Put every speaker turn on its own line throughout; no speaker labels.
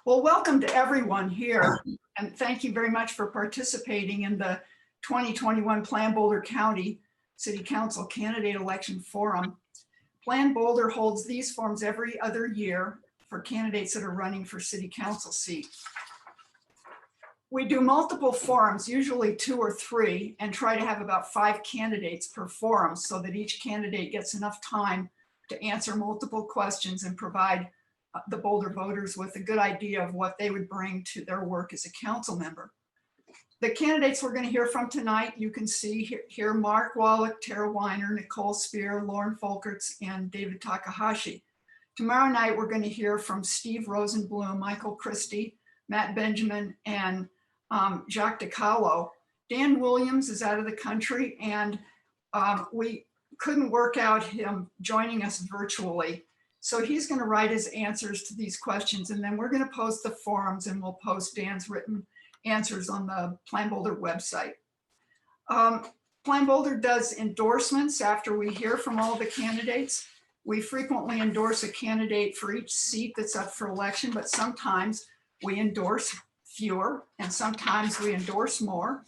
Well, welcome to everyone here, and thank you very much for participating in the 2021 PLAN-Boulder County City Council Candidate Election Forum. PLAN-Boulder holds these forums every other year for candidates that are running for City Council seat. We do multiple forums, usually 2 or 3, and try to have about 5 candidates per forum so that each candidate gets enough time to answer multiple questions and provide the Boulder voters with a good idea of what they would bring to their work as a council member. The candidates we're going to hear from tonight, you can see here Mark Wallach, Tara Weiner, Nicole Spear, Lauren Folkerts, and David Takahashi. Tomorrow night, we're going to hear from Steve Rosenblum, Michael Christie, Matt Benjamin, and Jacques DeCallo. Dan Williams is out of the country, and we couldn't work out him joining us virtually. So he's going to write his answers to these questions, and then we're going to post the forums, and we'll post Dan's written answers on the PLAN-Boulder website. PLAN-Boulder does endorsements after we hear from all the candidates. We frequently endorse a candidate for each seat that's up for election, but sometimes we endorse fewer, and sometimes we endorse more.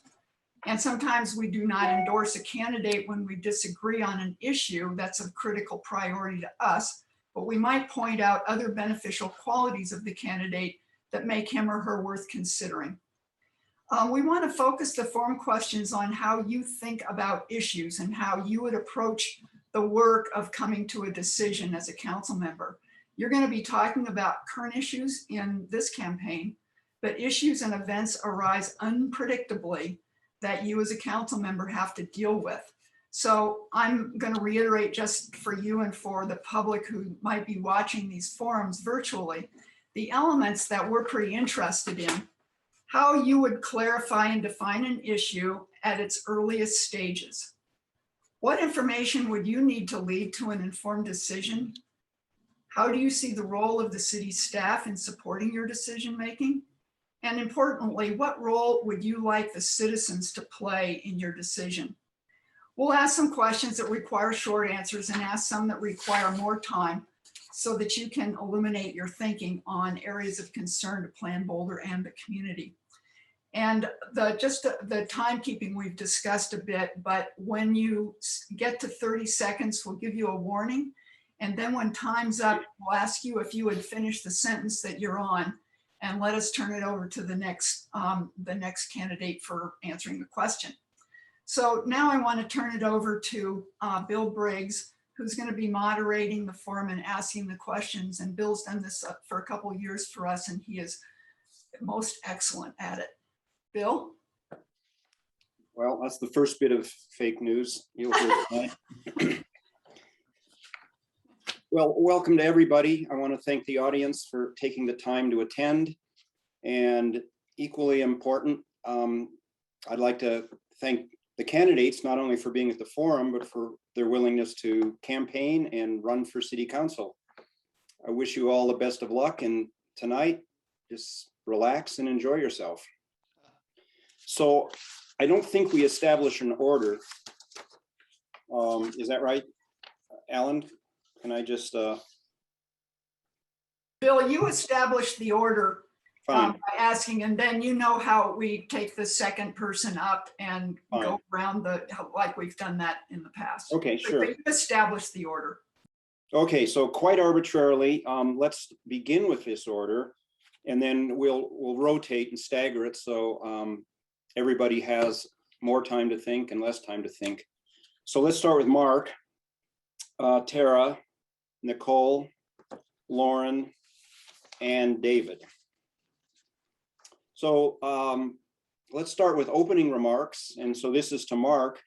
And sometimes we do not endorse a candidate when we disagree on an issue that's of critical priority to us, but we might point out other beneficial qualities of the candidate that make him or her worth considering. We want to focus the forum questions on how you think about issues and how you would approach the work of coming to a decision as a council member. You're going to be talking about current issues in this campaign, but issues and events arise unpredictably that you as a council member have to deal with. So I'm going to reiterate, just for you and for the public who might be watching these forums virtually, the elements that we're pretty interested in: how you would clarify and define an issue at its earliest stages. What information would you need to lead to an informed decision? How do you see the role of the city staff in supporting your decision making? And importantly, what role would you like the citizens to play in your decision? We'll ask some questions that require short answers and ask some that require more time so that you can illuminate your thinking on areas of concern to PLAN-Boulder and the community. And the timekeeping we've discussed a bit, but when you get to 30 seconds, we'll give you a warning. And then when time's up, we'll ask you if you would finish the sentence that you're on and let us turn it over to the next candidate for answering the question. So now I want to turn it over to Bill Briggs, who's going to be moderating the forum and asking the questions. And Bill's done this for a couple of years for us, and he is most excellent at it. Bill?
Well, that's the first bit of fake news you'll hear tonight. Well, welcome to everybody. I want to thank the audience for taking the time to attend. And equally important, I'd like to thank the candidates, not only for being at the forum, but for their willingness to campaign and run for city council. I wish you all the best of luck, and tonight, just relax and enjoy yourself. So I don't think we established an order. Is that right, Alan? Can I just...
Bill, you established the order
Fine.
by asking, and then you know how we take the second person up and
Fine.
Go around like we've done that in the past.
Okay, sure.
But you established the order.
Okay, so quite arbitrarily, let's begin with this order, and then we'll rotate and stagger it so everybody has more time to think and less time to think. So let's start with Mark, Tara, Nicole, Lauren, and David. So let's start with opening remarks. And so this is to Mark.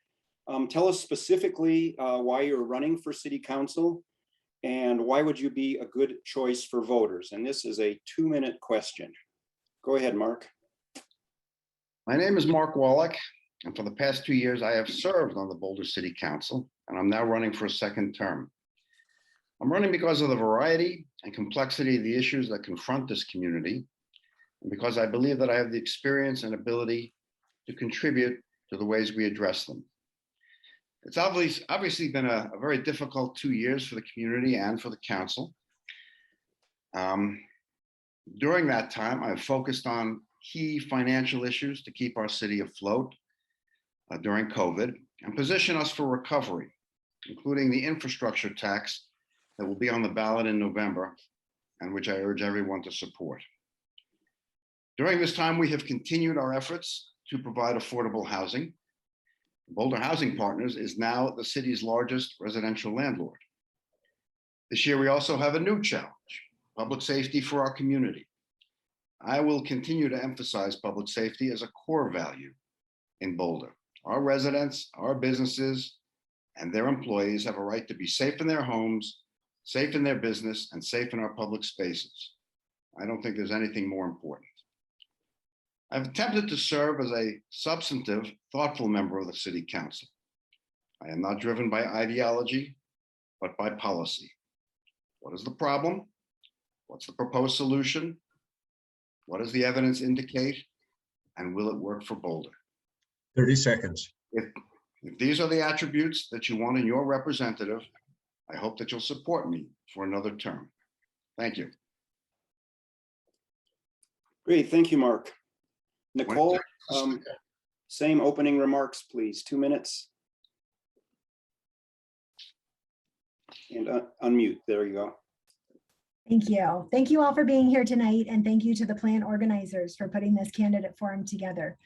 Tell us specifically why you're running for city council and why would you be a good choice for voters? And this is a 2-minute question. Go ahead, Mark.
My name is Mark Wallach, and for the past 2 years, I have served on the Boulder City Council, and I'm now running for a second term. I'm running because of the variety and complexity of the issues that confront this community, and because I believe that I have the experience and ability to contribute to the ways we address them. It's obviously been a very difficult 2 years for the community and for the council. During that time, I've focused on key financial issues to keep our city afloat during COVID and position us for recovery, including the infrastructure tax that will be on the ballot in November and which I urge everyone to support. During this time, we have continued our efforts to provide affordable housing. Boulder Housing Partners is now the city's largest residential landlord. This year, we also have a new challenge: public safety for our community. I will continue to emphasize public safety as a core value in Boulder. Our residents, our businesses, and their employees have a right to be safe in their homes, safe in their business, and safe in our public spaces. I don't think there's anything more important. I've attempted to serve as a substantive, thoughtful member of the City Council. I am not driven by ideology, but by policy. What is the problem? What's the proposed solution? What does the evidence indicate? And will it work for Boulder?
30 seconds.
If these are the attributes that you want in your representative, I hope that you'll support me for another term. Thank you.
Great, thank you, Mark. Nicole, same opening remarks, please. 2 minutes. And unmute, there you go.
Thank you. Thank you all for being here tonight, and thank you to the plan organizers for putting this candidate forum together.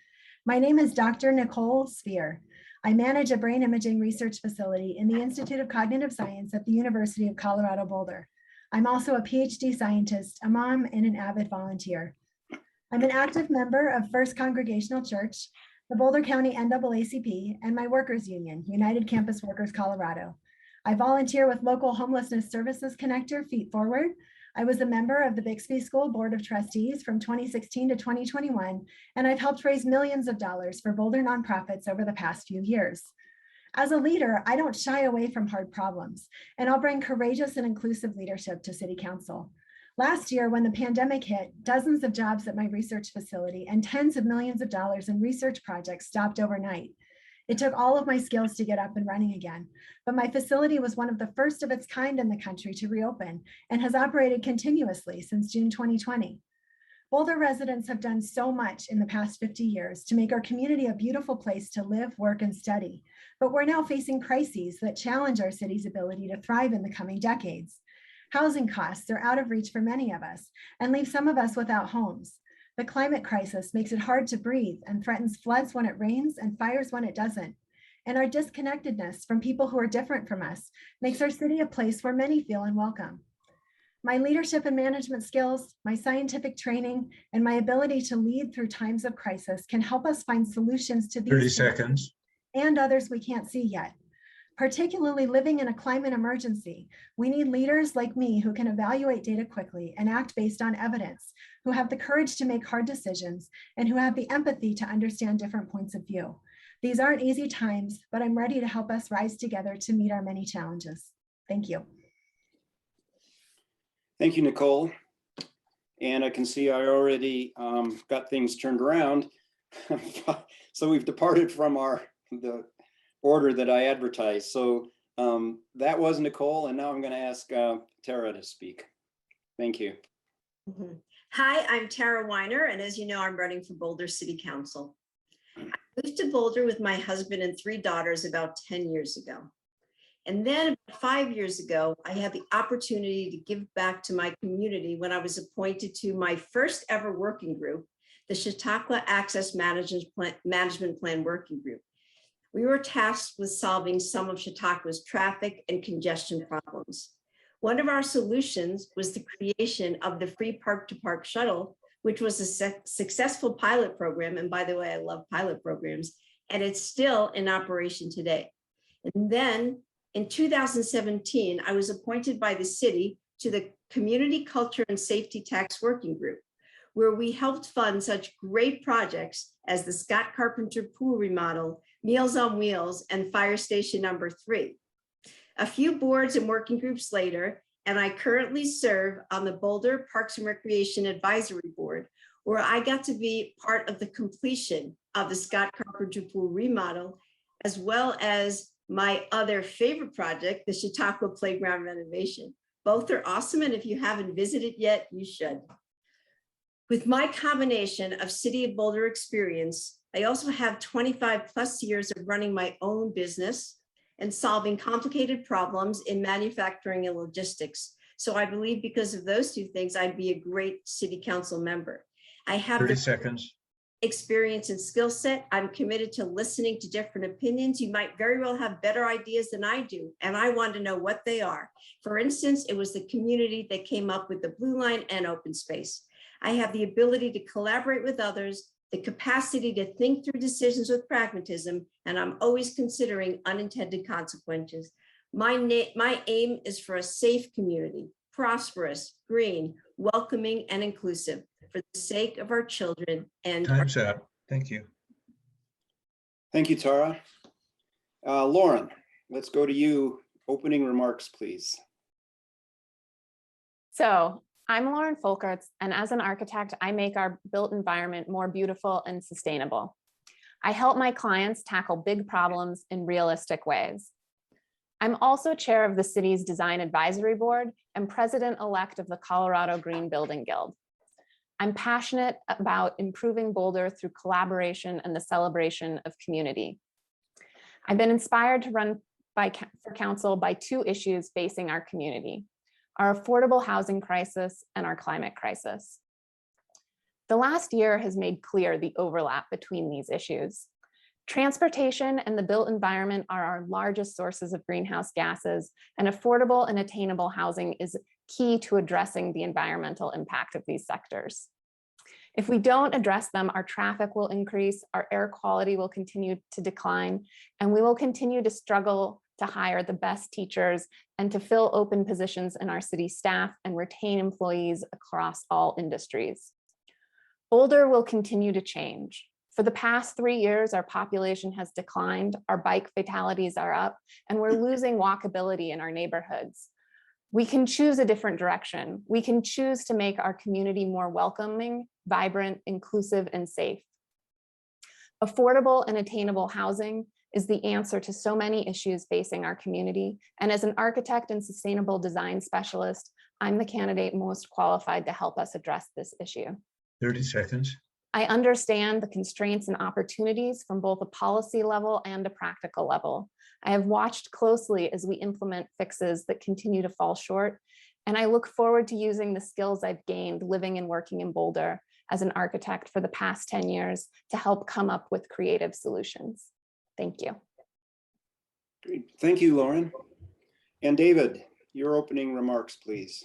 My name is Dr. Nicole Spear. I manage a brain imaging research facility in the Institute of Cognitive Science at the University of Colorado Boulder. I'm also a PhD scientist, a mom, and an avid volunteer. I'm an active member of First Congregational Church, the Boulder County NAACP, and my workers union, United Campus Workers Colorado. I volunteer with local homelessness services connector, Feet Forward. I was a member of the Bixby School Board of Trustees from 2016 to 2021, and I've helped raise millions of dollars for Boulder nonprofits over the past few years. As a leader, I don't shy away from hard problems, and I'll bring courageous and inclusive leadership to City Council. Last year, when the pandemic hit, dozens of jobs at my research facility and tens of millions of dollars in research projects stopped overnight. It took all of my skills to get up and running again, but my facility was one of the first of its kind in the country to reopen and has operated continuously since June 2020. Boulder residents have done so much in the past 50 years to make our community a beautiful place to live, work, and study, but we're now facing crises that challenge our city's ability to thrive in the coming decades. Housing costs are out of reach for many of us and leave some of us without homes. The climate crisis makes it hard to breathe and threatens floods when it rains and fires when it doesn't. And our disconnectedness from people who are different from us makes our city a place where many feel unwelcome. My leadership and management skills, my scientific training, and my ability to lead through times of crisis can help us find solutions to these
30 seconds.
and others we can't see yet. Particularly living in a climate emergency, we need leaders like me who can evaluate data quickly and act based on evidence, who have the courage to make hard decisions, and who have the empathy to understand different points of view. These aren't easy times, but I'm ready to help us rise together to meet our many challenges. Thank you.
Thank you, Nicole. And I can see I already got things turned around. So we've departed from the order that I advertised. So that was Nicole, and now I'm going to ask Tara to speak. Thank you.
Hi, I'm Tara Weiner, and as you know, I'm running for Boulder City Council. I moved to Boulder with my husband and 3 daughters about 10 years ago. And then about 5 years ago, I had the opportunity to give back to my community when I was appointed to my first ever working group, the Chautauqua Access Management Plan Working Group. We were tasked with solving some of Chautauqua's traffic and congestion problems. One of our solutions was the creation of the free park to park shuttle, which was a successful pilot program. And by the way, I love pilot programs, and it's still in operation today. And then in 2017, I was appointed by the city to the Community Culture and Safety Tax Working Group, where we helped fund such great projects as the Scott Carpenter Pool remodel, Meals on Wheels, and Fire Station number 3. A few boards and working groups later, and I currently serve on the Boulder Parks and Recreation Advisory Board, where I got to be part of the completion of the Scott Carpenter Pool remodel, as well as my other favorite project, the Chautauqua Playground renovation. Both are awesome, and if you haven't visited yet, you should. With my combination of City of Boulder experience, I also have 25+ years of running my own business and solving complicated problems in manufacturing and logistics. So I believe because of those two things, I'd be a great city council member. I have
30
the
seconds.
experience and skill set. I'm committed to listening to different opinions. You might very well have better ideas than I do, and I want to know what they are. For instance, it was the community that came up with the Blue Line and open space. I have the ability to collaborate with others, the capacity to think through decisions with pragmatism, and I'm always considering unintended consequences. My aim is for a safe community, prosperous, green, welcoming, and inclusive, for the sake of our children and
Time's out. Thank you.
Thank you, Tara. Lauren, let's go to you. Opening remarks, please.
So I'm Lauren Folkerts, and as an architect, I make our built environment more beautiful and sustainable. I help my clients tackle big problems in realistic ways. I'm also chair of the city's Design Advisory Board and president-elect of the Colorado Green Building Guild. I'm passionate about improving Boulder through collaboration and the celebration of community. I've been inspired to run for council by two issues facing our community: our affordable housing crisis and our climate crisis. The last year has made clear the overlap between these issues. Transportation and the built environment are our largest sources of greenhouse gases, and affordable and attainable housing is key to addressing the environmental impact of these sectors. If we don't address them, our traffic will increase, our air quality will continue to decline, and we will continue to struggle to hire the best teachers and to fill open positions in our city staff and retain employees across all industries. Boulder will continue to change. For the past 3 years, our population has declined, our bike fatalities are up, and we're losing walkability in our neighborhoods. We can choose a different direction. We can choose to make our community more welcoming, vibrant, inclusive, and safe. Affordable and attainable housing is the answer to so many issues facing our community. And as an architect and sustainable design specialist, I'm the candidate most qualified to help us address this issue.
30 seconds.
I understand the constraints and opportunities from both a policy level and a practical level. I have watched closely as we implement fixes that continue to fall short, and I look forward to using the skills I've gained living and working in Boulder as an architect for the past 10 years to help come up with creative solutions. Thank you.
Great. Thank you, Lauren. And David, your opening remarks, please.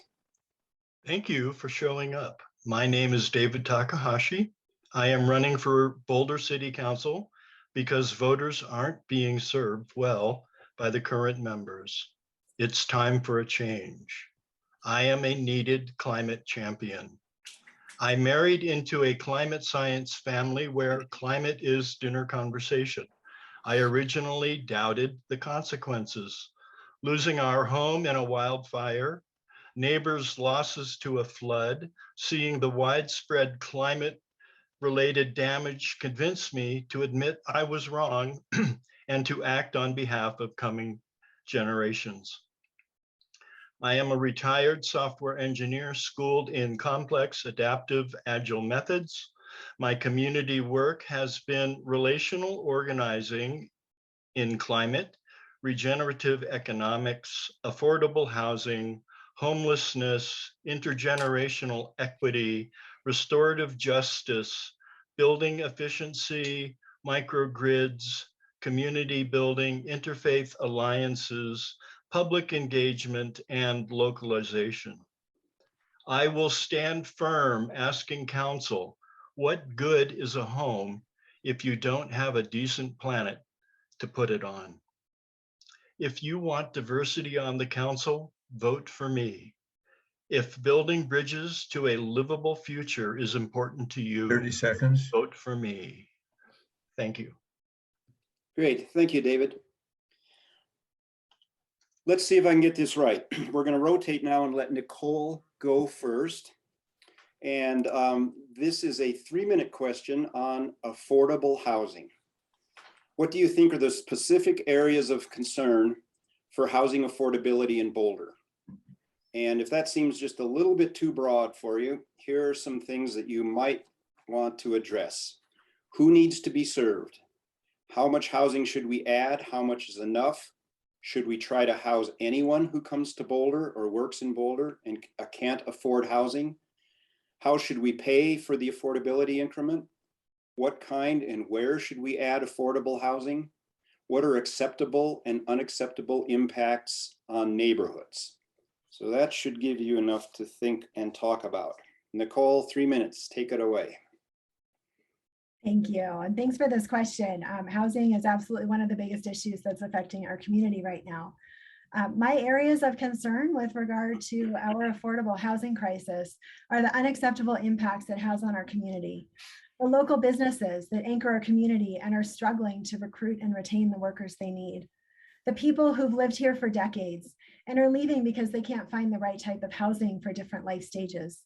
Thank you for showing up. My name is David Takahashi. I am running for Boulder City Council because voters aren't being served well by the current members. It's time for a change. I am a needed climate champion. I married into a climate science family where climate is dinner conversation. I originally doubted the consequences: losing our home in a wildfire, neighbors' losses to a flood. Seeing the widespread climate-related damage convinced me to admit I was wrong and to act on behalf of coming generations. I am a retired software engineer schooled in complex, adaptive, agile methods. My community work has been relational organizing in climate, regenerative economics, affordable housing, homelessness, intergenerational equity, restorative justice, building efficiency, microgrids, community building, interfaith alliances, public engagement, and localization. I will stand firm asking council, what good is a home if you don't have a decent planet to put it on? If you want diversity on the council, vote for me. If building bridges to a livable future is important to you,
30 seconds.
vote for me. Thank you.
Great. Thank you, David. Let's see if I can get this right. We're going to rotate now and let Nicole go first. And this is a 3-minute question on affordable housing. What do you think are the specific areas of concern for housing affordability in Boulder? And if that seems just a little bit too broad for you, here are some things that you might want to address. Who needs to be served? How much housing should we add? How much is enough? Should we try to house anyone who comes to Boulder or works in Boulder and can't afford housing? How should we pay for the affordability increment? What kind and where should we add affordable housing? What are acceptable and unacceptable impacts on neighborhoods? So that should give you enough to think and talk about. Nicole, 3 minutes, take it away.
Thank you. And thanks for this question. Housing is absolutely one of the biggest issues that's affecting our community right now. My areas of concern with regard to our affordable housing crisis are the unacceptable impacts it has on our community. The local businesses that anchor our community and are struggling to recruit and retain the workers they need. The people who've lived here for decades and are leaving because they can't find the right type of housing for different life stages.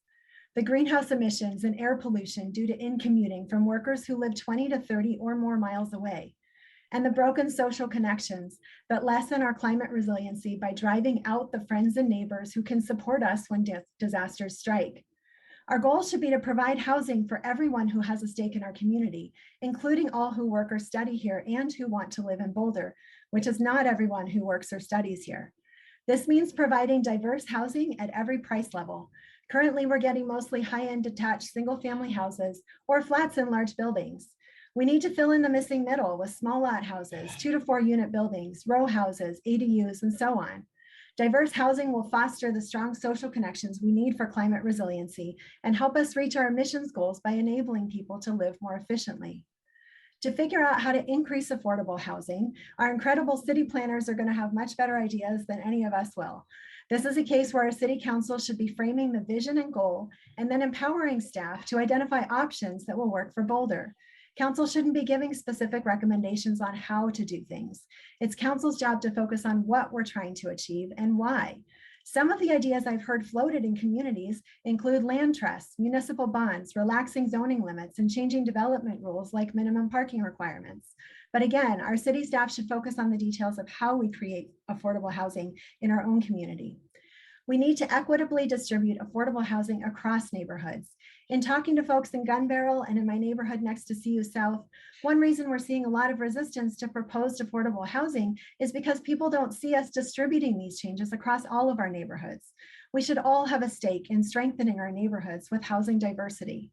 The greenhouse emissions and air pollution due to in-commuting from workers who live 20 to 30 or more miles away. And the broken social connections that lessen our climate resiliency by driving out the friends and neighbors who can support us when disasters strike. Our goal should be to provide housing for everyone who has a stake in our community, including all who work or study here and who want to live in Boulder, which is not everyone who works or studies here. This means providing diverse housing at every price level. Currently, we're getting mostly high-end detached single-family houses or flats in large buildings. We need to fill in the missing middle with small lot houses, 2 to 4 unit buildings, row houses, ADUs, and so on. Diverse housing will foster the strong social connections we need for climate resiliency and help us reach our emissions goals by enabling people to live more efficiently. To figure out how to increase affordable housing, our incredible city planners are going to have much better ideas than any of us will. This is a case where our city council should be framing the vision and goal and then empowering staff to identify options that will work for Boulder. Council shouldn't be giving specific recommendations on how to do things. It's council's job to focus on what we're trying to achieve and why. Some of the ideas I've heard floated in communities include land trusts, municipal bonds, relaxing zoning limits, and changing development rules like minimum parking requirements. But again, our city staff should focus on the details of how we create affordable housing in our own community. We need to equitably distribute affordable housing across neighborhoods. In talking to folks in Gun Barrel and in my neighborhood next to CU South, one reason we're seeing a lot of resistance to proposed affordable housing is because people don't see us distributing these changes across all of our neighborhoods. We should all have a stake in strengthening our neighborhoods with housing diversity.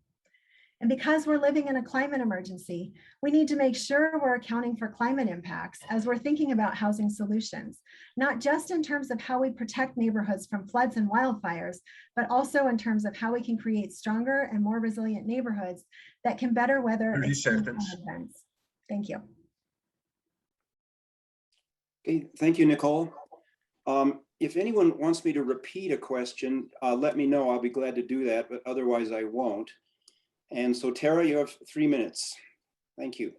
And because we're living in a climate emergency, we need to make sure we're accounting for climate impacts as we're thinking about housing solutions, not just in terms of how we protect neighborhoods from floods and wildfires, but also in terms of how we can create stronger and more resilient neighborhoods that can better weather
30
extreme
seconds.
climate events. Thank you.
Okay, thank you, Nicole. If anyone wants me to repeat a question, let me know. I'll be glad to do that, but otherwise I won't. And so Tara, you have 3 minutes. Thank you.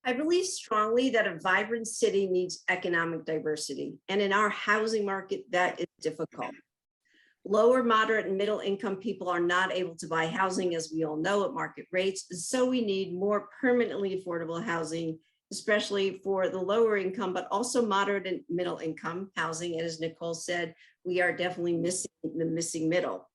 I believe strongly that a vibrant city needs economic diversity. And in our housing market, that is difficult. Lower, moderate, and middle income people are not able to buy housing, as we all know, at market rates. So we need more permanently affordable housing, especially for the lower income, but also moderate and middle income housing. And as Nicole said, we are definitely missing the missing middle.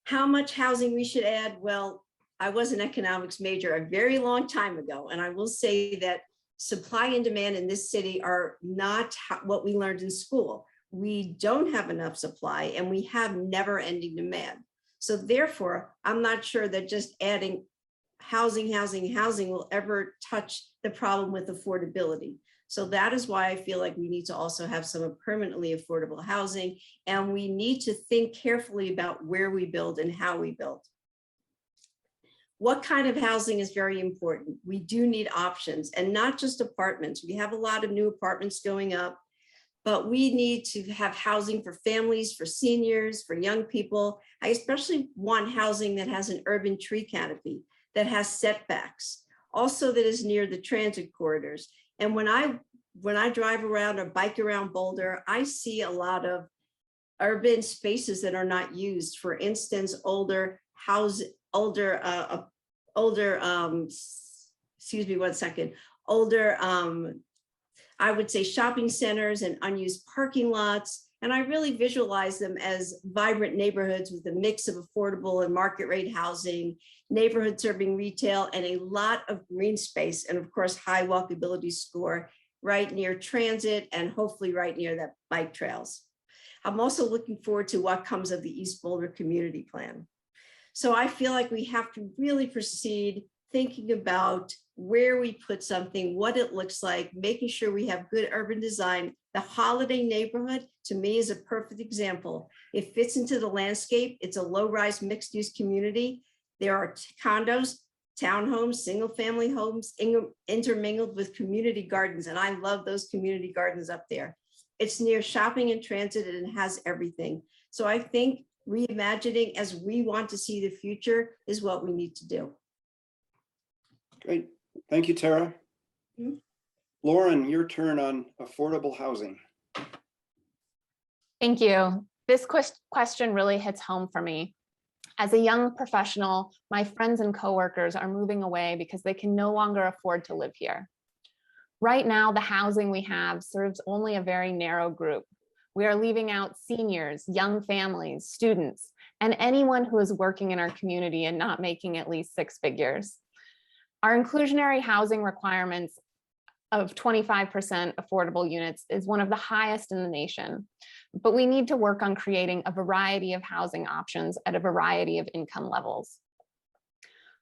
How much housing we should add? Well, I was an economics major a very long time ago, and I will say that supply and demand in this city are not what we learned in school. We don't have enough supply and we have never-ending demand. So therefore, I'm not sure that just adding housing will ever touch the problem with affordability. So that is why I feel like we need to also have some permanently affordable housing, and we need to think carefully about where we build and how we build. What kind of housing is very important. We do need options and not just apartments. We have a lot of new apartments going up, but we need to have housing for families, for seniors, for young people. I especially want housing that has an urban tree canopy, that has setbacks, also that is near the transit corridors. And when I drive around or bike around Boulder, I see a lot of urban spaces that are not used. For instance, I would say shopping centers and unused parking lots. And I really visualize them as vibrant neighborhoods with a mix of affordable and market rate housing, neighborhood serving retail, and a lot of green space. And of course, high walkability score right near transit and hopefully right near the bike trails. I'm also looking forward to what comes of the East Boulder Community Plan. So I feel like we have to really proceed thinking about where we put something, what it looks like, making sure we have good urban design. The Holiday neighborhood, to me, is a perfect example. It fits into the landscape. It's a low-rise mixed-use community. There are condos, townhomes, single-family homes intermingled with community gardens, and I love those community gardens up there. It's near shopping and transit, and it has everything. So I think reimagining as we want to see the future is what we need to do.
Great. Thank you, Tara.
Mhm.
Lauren, your turn on affordable housing.
Thank you. This question really hits home for me. As a young professional, my friends and coworkers are moving away because they can no longer afford to live here. Right now, the housing we have serves only a very narrow group. We are leaving out seniors, young families, students, and anyone who is working in our community and not making at least 6 figures. Our inclusionary housing requirements of 25% affordable units is one of the highest in the nation, but we need to work on creating a variety of housing options at a variety of income levels.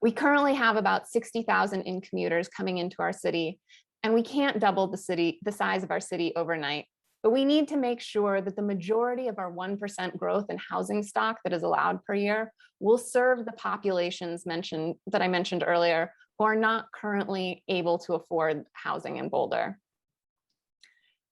We currently have about 60,000 in-commuters coming into our city, and we can't double the size of our city overnight, but we need to make sure that the majority of our 1% growth in housing stock that is allowed per year will serve the populations that I mentioned earlier, who are not currently able to afford housing in Boulder.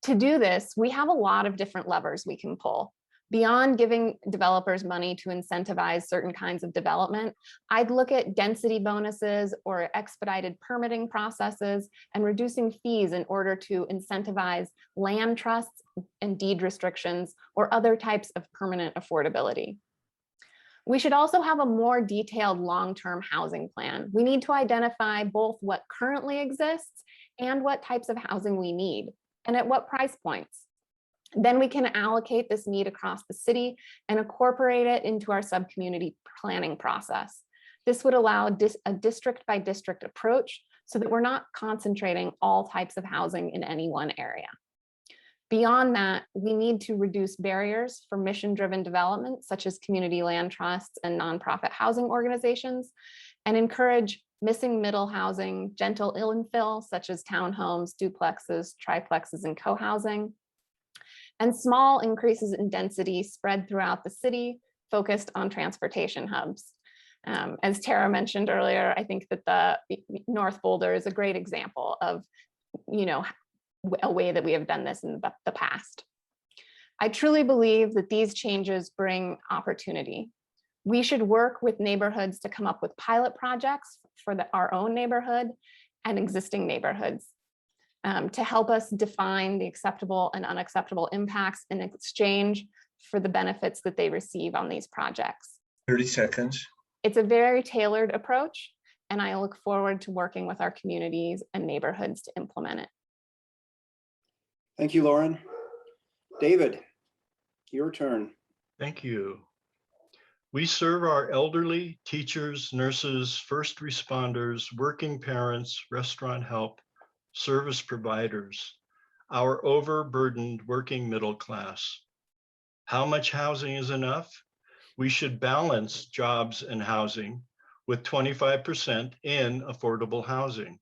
To do this, we have a lot of different levers we can pull. Beyond giving developers money to incentivize certain kinds of development, I'd look at density bonuses or expedited permitting processes and reducing fees in order to incentivize land trusts and deed restrictions or other types of permanent affordability. We should also have a more detailed long-term housing plan. We need to identify both what currently exists and what types of housing we need and at what price points. Then we can allocate this need across the city and incorporate it into our sub-community planning process. This would allow a district by district approach so that we're not concentrating all types of housing in any one area. Beyond that, we need to reduce barriers for mission-driven development, such as community land trusts and nonprofit housing organizations, and encourage missing middle housing, gentle infill, such as townhomes, duplexes, triplexes, and co-housing, and small increases in density spread throughout the city, focused on transportation hubs. As Tara mentioned earlier, I think that the North Boulder is a great example of, a way that we have done this in the past. I truly believe that these changes bring opportunity. We should work with neighborhoods to come up with pilot projects for our own neighborhood and existing neighborhoods to help us define the acceptable and unacceptable impacts in exchange for the benefits that they receive on these projects.
30 seconds.
It's a very tailored approach, and I look forward to working with our communities and neighborhoods to implement it.
Thank you, Lauren. David, your turn.
Thank you. We serve our elderly, teachers, nurses, first responders, working parents, restaurant help, service providers, our overburdened working middle class. How much housing is enough? We should balance jobs and housing with 25% in affordable housing.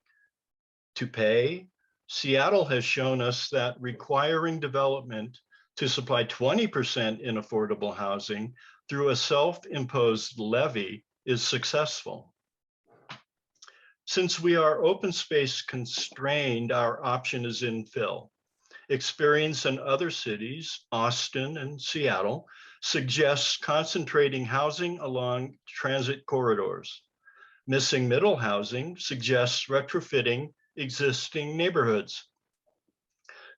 To pay, Seattle has shown us that requiring development to supply 20% in affordable housing through a self-imposed levy is successful. Since we are open space constrained, our option is infill. Experience in other cities, Austin and Seattle, suggests concentrating housing along transit corridors. Missing middle housing suggests retrofitting existing neighborhoods.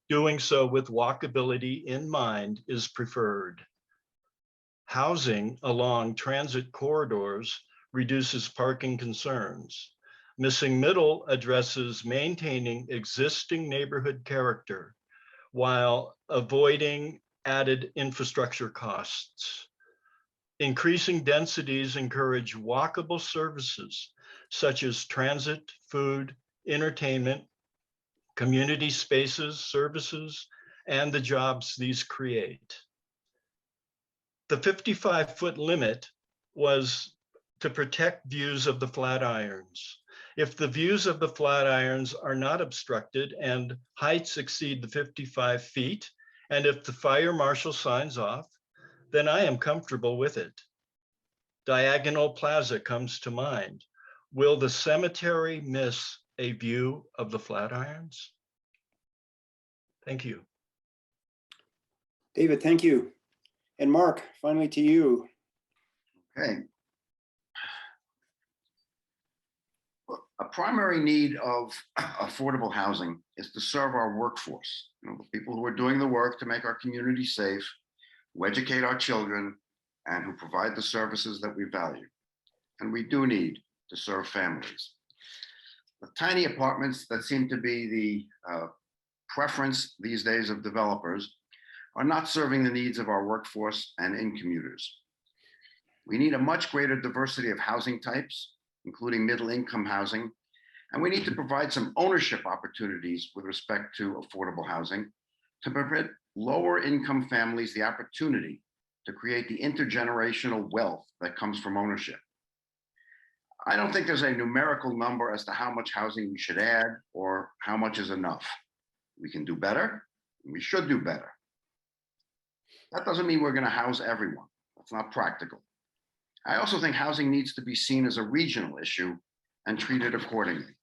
Doing so with walkability in mind is preferred. Housing along transit corridors reduces parking concerns. Missing middle addresses maintaining existing neighborhood character while avoiding added infrastructure costs. Increasing densities encourage walkable services such as transit, food, entertainment, community spaces, services, and the jobs these create. The 55-foot limit was to protect views of the Flatirons. If the views of the Flatirons are not obstructed and heights exceed the 55 feet, and if the fire marshal signs off, then I am comfortable with it. Diagonal Plaza comes to mind. Will the cemetery miss a view of the Flatirons? Thank you.
David, thank you. And Mark, finally to you.
Okay. A primary need of affordable housing is to serve our workforce, the people who are doing the work to make our community safe, who educate our children, and who provide the services that we value. And we do need to serve families. The tiny apartments that seem to be the preference these days of developers are not serving the needs of our workforce and in commuters. We need a much greater diversity of housing types, including middle-income housing, and we need to provide some ownership opportunities with respect to affordable housing to permit lower-income families the opportunity to create the intergenerational wealth that comes from ownership. I don't think there's a numerical number as to how much housing we should add or how much is enough. We can do better, and we should do better. That doesn't mean we're going to house everyone. That's not practical. I also think housing needs to be seen as a regional issue and treated accordingly.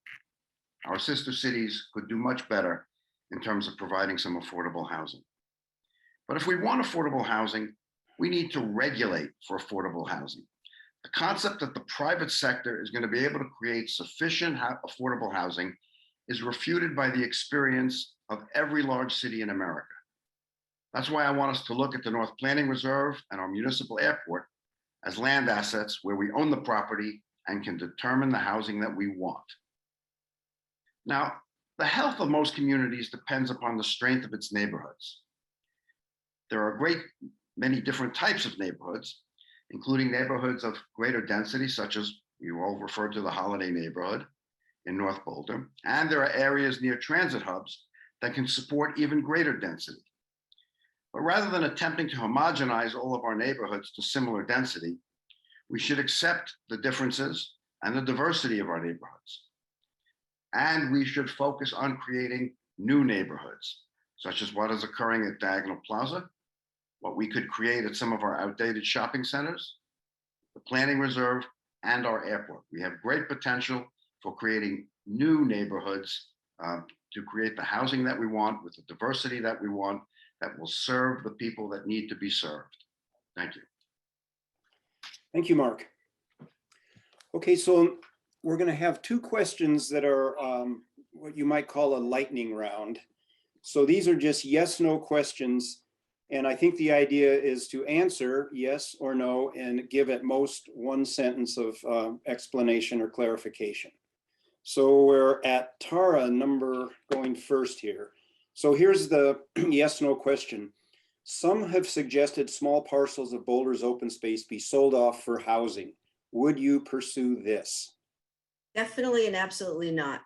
Our sister cities could do much better in terms of providing some affordable housing. But if we want affordable housing, we need to regulate for affordable housing. The concept that the private sector is going to be able to create sufficient affordable housing is refuted by the experience of every large city in America. That's why I want us to look at the North Planning Reserve and our municipal airport as land assets where we own the property and can determine the housing that we want. Now, the health of most communities depends upon the strength of its neighborhoods. There are many different types of neighborhoods, including neighborhoods of greater density, such as you all referred to the Holiday neighborhood in North Boulder. And there are areas near transit hubs that can support even greater density. But rather than attempting to homogenize all of our neighborhoods to similar density, we should accept the differences and the diversity of our neighborhoods. And we should focus on creating new neighborhoods, such as what is occurring at Diagonal Plaza, what we could create at some of our outdated shopping centers, the planning reserve, and our airport. We have great potential for creating new neighborhoods to create the housing that we want with the diversity that we want that will serve the people that need to be served. Thank you.
Thank you, Mark. Okay, so we're going to have two questions that are what you might call a lightning round. So these are just yes, no questions. And I think the idea is to answer yes or no and give at most one sentence of explanation or clarification. So we're at Tara number going first here. So here's the yes, no question. Some have suggested small parcels of Boulder's open space be sold off for housing. Would you pursue this?
Definitely and absolutely not.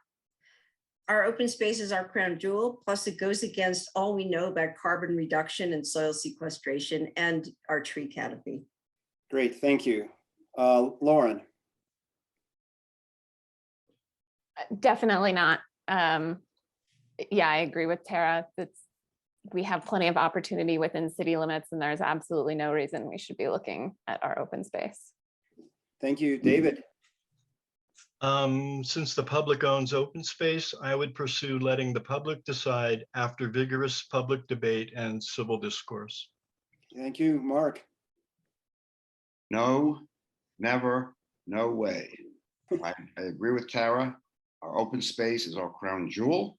Our open space is our crown jewel, plus it goes against all we know about carbon reduction and soil sequestration and our tree canopy.
Great, thank you. Lauren?
Definitely not. Yeah, I agree with Tara. We have plenty of opportunity within city limits, and there's absolutely no reason we should be looking at our open space.
Thank you, David.
Since the public owns open space, I would pursue letting the public decide after vigorous public debate and civil discourse.
Thank you, Mark.
No, never, no way. I agree with Tara. Our open space is our crown jewel.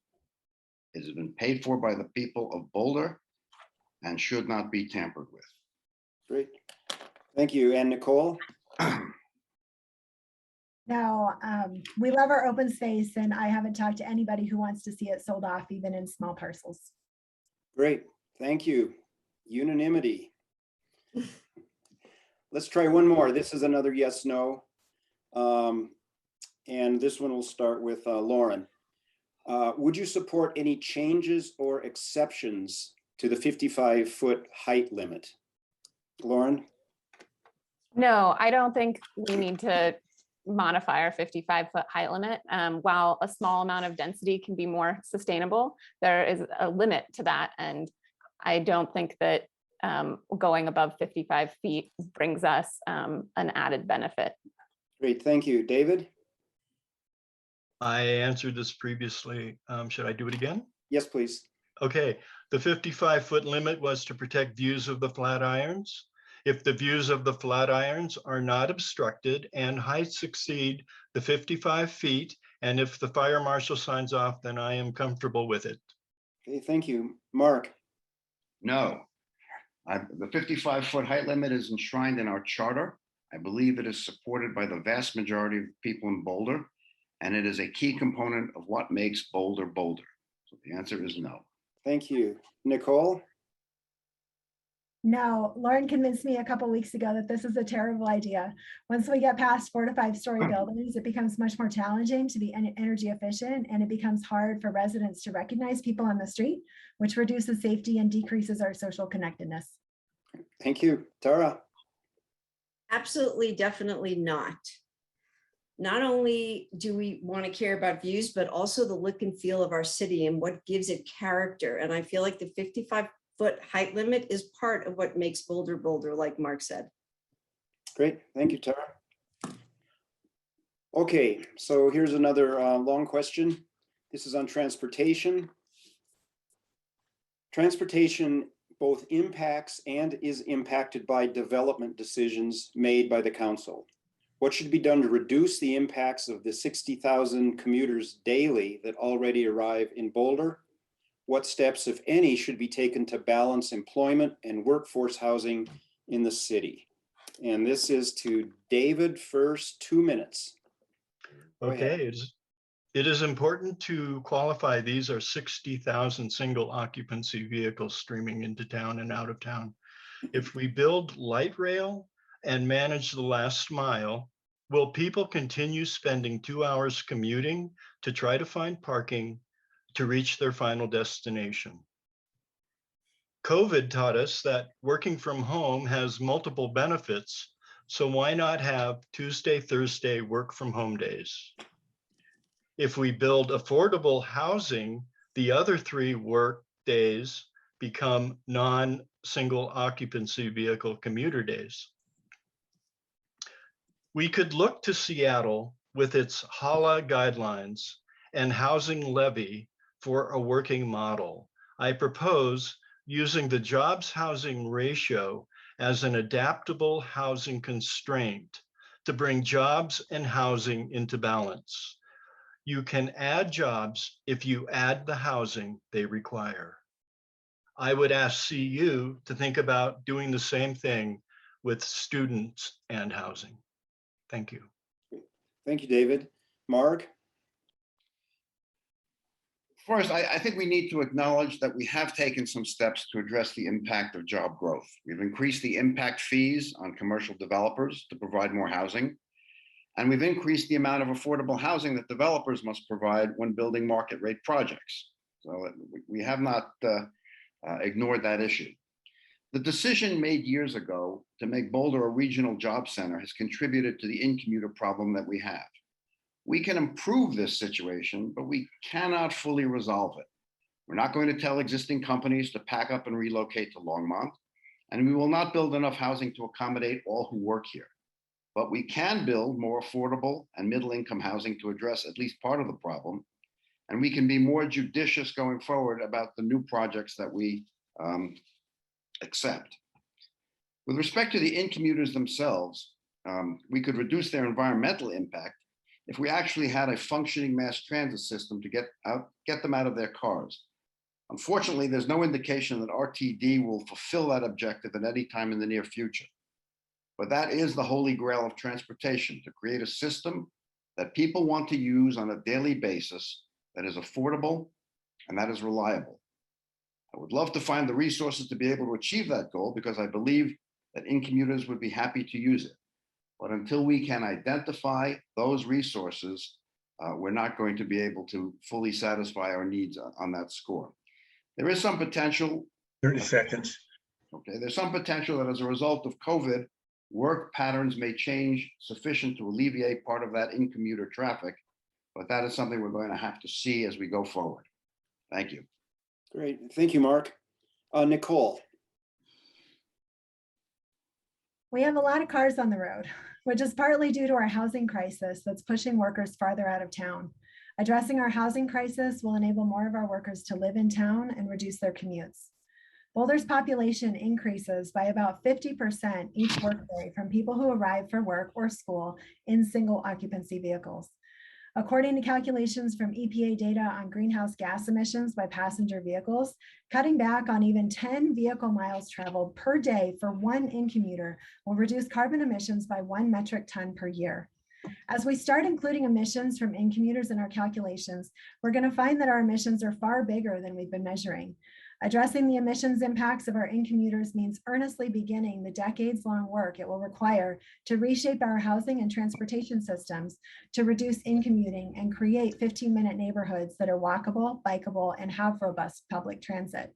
It has been paid for by the people of Boulder and should not be tampered with.
Great. Thank you. And Nicole?
No, we love our open space, and I haven't talked to anybody who wants to see it sold off, even in small parcels.
Great. Thank you. Unanimity. Let's try one more. This is another yes, no. And this one will start with Lauren. Would you support any changes or exceptions to the 55-foot height limit? Lauren?
No, I don't think we need to modify our 55-foot height limit. While a small amount of density can be more sustainable, there is a limit to that. And I don't think that going above 55 feet brings us an added benefit.
Great, thank you. David?
I answered this previously. Should I do it again?
Yes, please.
Okay, the 55-foot limit was to protect views of the Flatirons. If the views of the Flatirons are not obstructed and heights exceed the 55 feet, and if the fire marshal signs off, then I am comfortable with it.
Okay, thank you. Mark?
No. The 55-foot height limit is enshrined in our charter. I believe it is supported by the vast majority of people in Boulder, and it is a key component of what makes Boulder Boulder. So the answer is no.
Thank you. Nicole?
No, Lauren convinced me a couple weeks ago that this is a terrible idea. Once we get past 4 to 5 story buildings, it becomes much more challenging to be energy efficient, and it becomes hard for residents to recognize people on the street, which reduces safety and decreases our social connectedness.
Thank you. Tara?
Absolutely, definitely not. Not only do we want to care about views, but also the look and feel of our city and what gives it character. And I feel like the 55-foot height limit is part of what makes Boulder Boulder, like Mark said.
Great, thank you, Tara. Okay, so here's another long question. This is on transportation. Transportation both impacts and is impacted by development decisions made by the council. What should be done to reduce the impacts of the 60,000 commuters daily that already arrive in Boulder? What steps, if any, should be taken to balance employment and workforce housing in the city? And this is to David first, 2 minutes. Go ahead.
Okay, it is important to qualify. These are 60,000 single occupancy vehicles streaming into town and out of town. If we build light rail and manage the last mile, will people continue spending 2 hours commuting to try to find parking to reach their final destination? COVID taught us that working from home has multiple benefits, so why not have Tuesday, Thursday work from home days? If we build affordable housing, the other 3 work days become non-single occupancy vehicle commuter days. We could look to Seattle with its HALA guidelines and housing levy for a working model. I propose using the jobs housing ratio as an adaptable housing constraint to bring jobs and housing into balance. You can add jobs if you add the housing they require. I would ask CU to think about doing the same thing with students and housing. Thank you.
Thank you, David. Mark?
First, I think we need to acknowledge that we have taken some steps to address the impact of job growth. We've increased the impact fees on commercial developers to provide more housing. And we've increased the amount of affordable housing that developers must provide when building market rate projects. So we have not ignored that issue. The decision made years ago to make Boulder a regional job center has contributed to the in-commuter problem that we have. We can improve this situation, but we cannot fully resolve it. We're not going to tell existing companies to pack up and relocate to Longmont, and we will not build enough housing to accommodate all who work here. But we can build more affordable and middle-income housing to address at least part of the problem, and we can be more judicious going forward about the new projects that we accept. With respect to the in-commuters themselves, we could reduce their environmental impact if we actually had a functioning mass transit system to get them out of their cars. Unfortunately, there's no indication that RTD will fulfill that objective at any time in the near future. But that is the holy grail of transportation, to create a system that people want to use on a daily basis that is affordable and that is reliable. I would love to find the resources to be able to achieve that goal because I believe that in-commuters would be happy to use it. But until we can identify those resources, we're not going to be able to fully satisfy our needs on that score. There is some potential.
30 seconds.
Okay, there's some potential that as a result of COVID, work patterns may change sufficient to alleviate part of that in-commuter traffic, but that is something we're going to have to see as we go forward. Thank you.
Great. Thank you, Mark. Nicole.
We have a lot of cars on the road, which is partly due to our housing crisis that's pushing workers farther out of town. Addressing our housing crisis will enable more of our workers to live in town and reduce their commutes. Boulder's population increases by about 50% each workday from people who arrive for work or school in single occupancy vehicles. According to calculations from EPA data on greenhouse gas emissions by passenger vehicles, cutting back on even 10 vehicle miles traveled per day for one in-commuter will reduce carbon emissions by 1 metric ton per year. As we start including emissions from in-commuters in our calculations, we're going to find that our emissions are far bigger than we've been measuring. Addressing the emissions impacts of our in-commuters means earnestly beginning the decades-long work it will require to reshape our housing and transportation systems to reduce in-commuting and create 15-minute neighborhoods that are walkable, bikeable, and have robust public transit.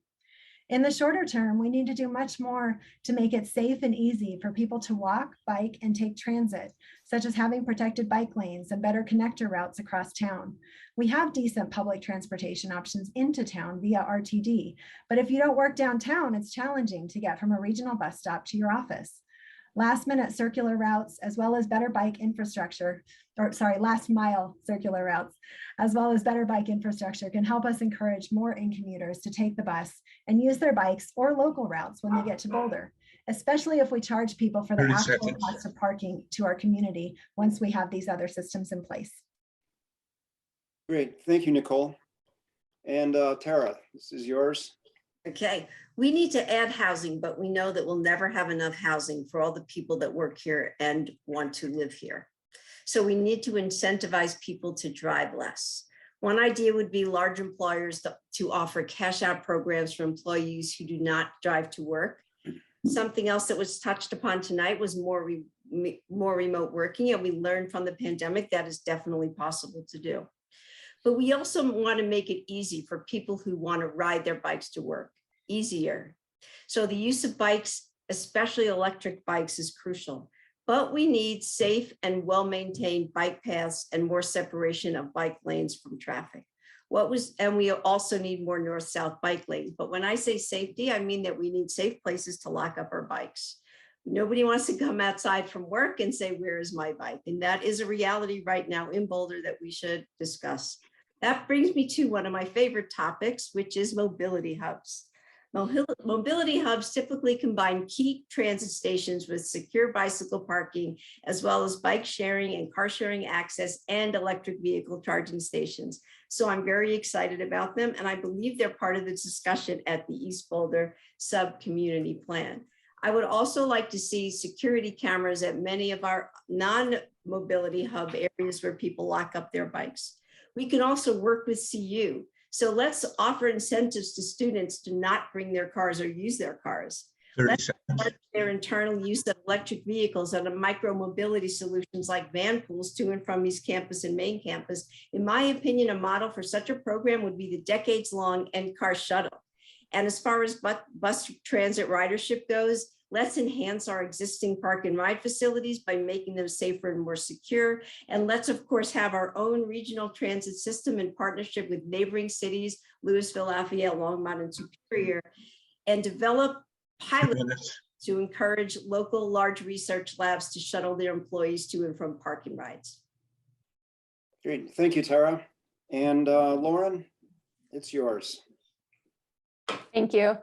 In the shorter term, we need to do much more to make it safe and easy for people to walk, bike, and take transit, such as having protected bike lanes and better connector routes across town. We have decent public transportation options into town via RTD, but if you don't work downtown, it's challenging to get from a regional bus stop to your office. Last minute circular routes, as well as better bike infrastructure, last mile circular routes, as well as better bike infrastructure can help us encourage more in-commuters to take the bus and use their bikes or local routes when they get to Boulder, especially if we charge people for the
30
actual
seconds.
cost of parking to our community once we have these other systems in place.
Great. Thank you, Nicole. And Tara, this is yours.
Okay, we need to add housing, but we know that we'll never have enough housing for all the people that work here and want to live here. So we need to incentivize people to drive less. One idea would be large employers to offer cash out programs for employees who do not drive to work. Something else that was touched upon tonight was more remote working, and we learned from the pandemic that is definitely possible to do. But we also want to make it easy for people who want to ride their bikes to work, easier. So the use of bikes, especially electric bikes, is crucial. But we need safe and well-maintained bike paths and more separation of bike lanes from traffic. And we also need more north-south bike lanes. But when I say safety, I mean that we need safe places to lock up our bikes. Nobody wants to come outside from work and say, where is my bike? And that is a reality right now in Boulder that we should discuss. That brings me to one of my favorite topics, which is mobility hubs. Mobility hubs typically combine key transit stations with secure bicycle parking, as well as bike sharing and car sharing access and electric vehicle charging stations. So I'm very excited about them, and I believe they're part of the discussion at the East Boulder sub-community plan. I would also like to see security cameras at many of our non-mobility hub areas where people lock up their bikes. We can also work with CU. So let's offer incentives to students to not bring their cars or use their cars.
30
Let's
seconds.
encourage their internal use of electric vehicles and micro mobility solutions like van pools to and from East Campus and Main Campus. In my opinion, a model for such a program would be the decades-long N-Car shuttle. And as far as bus transit ridership goes, let's enhance our existing park and ride facilities by making them safer and more secure. And let's, of course, have our own regional transit system in partnership with neighboring cities, Louisville, Lafayette, Longmont, and Superior, and develop
2
pilots
minutes.
to encourage local large research labs to shuttle their employees to and from park and rides.
Great. Thank you, Tara. And Lauren, it's yours.
Thank you.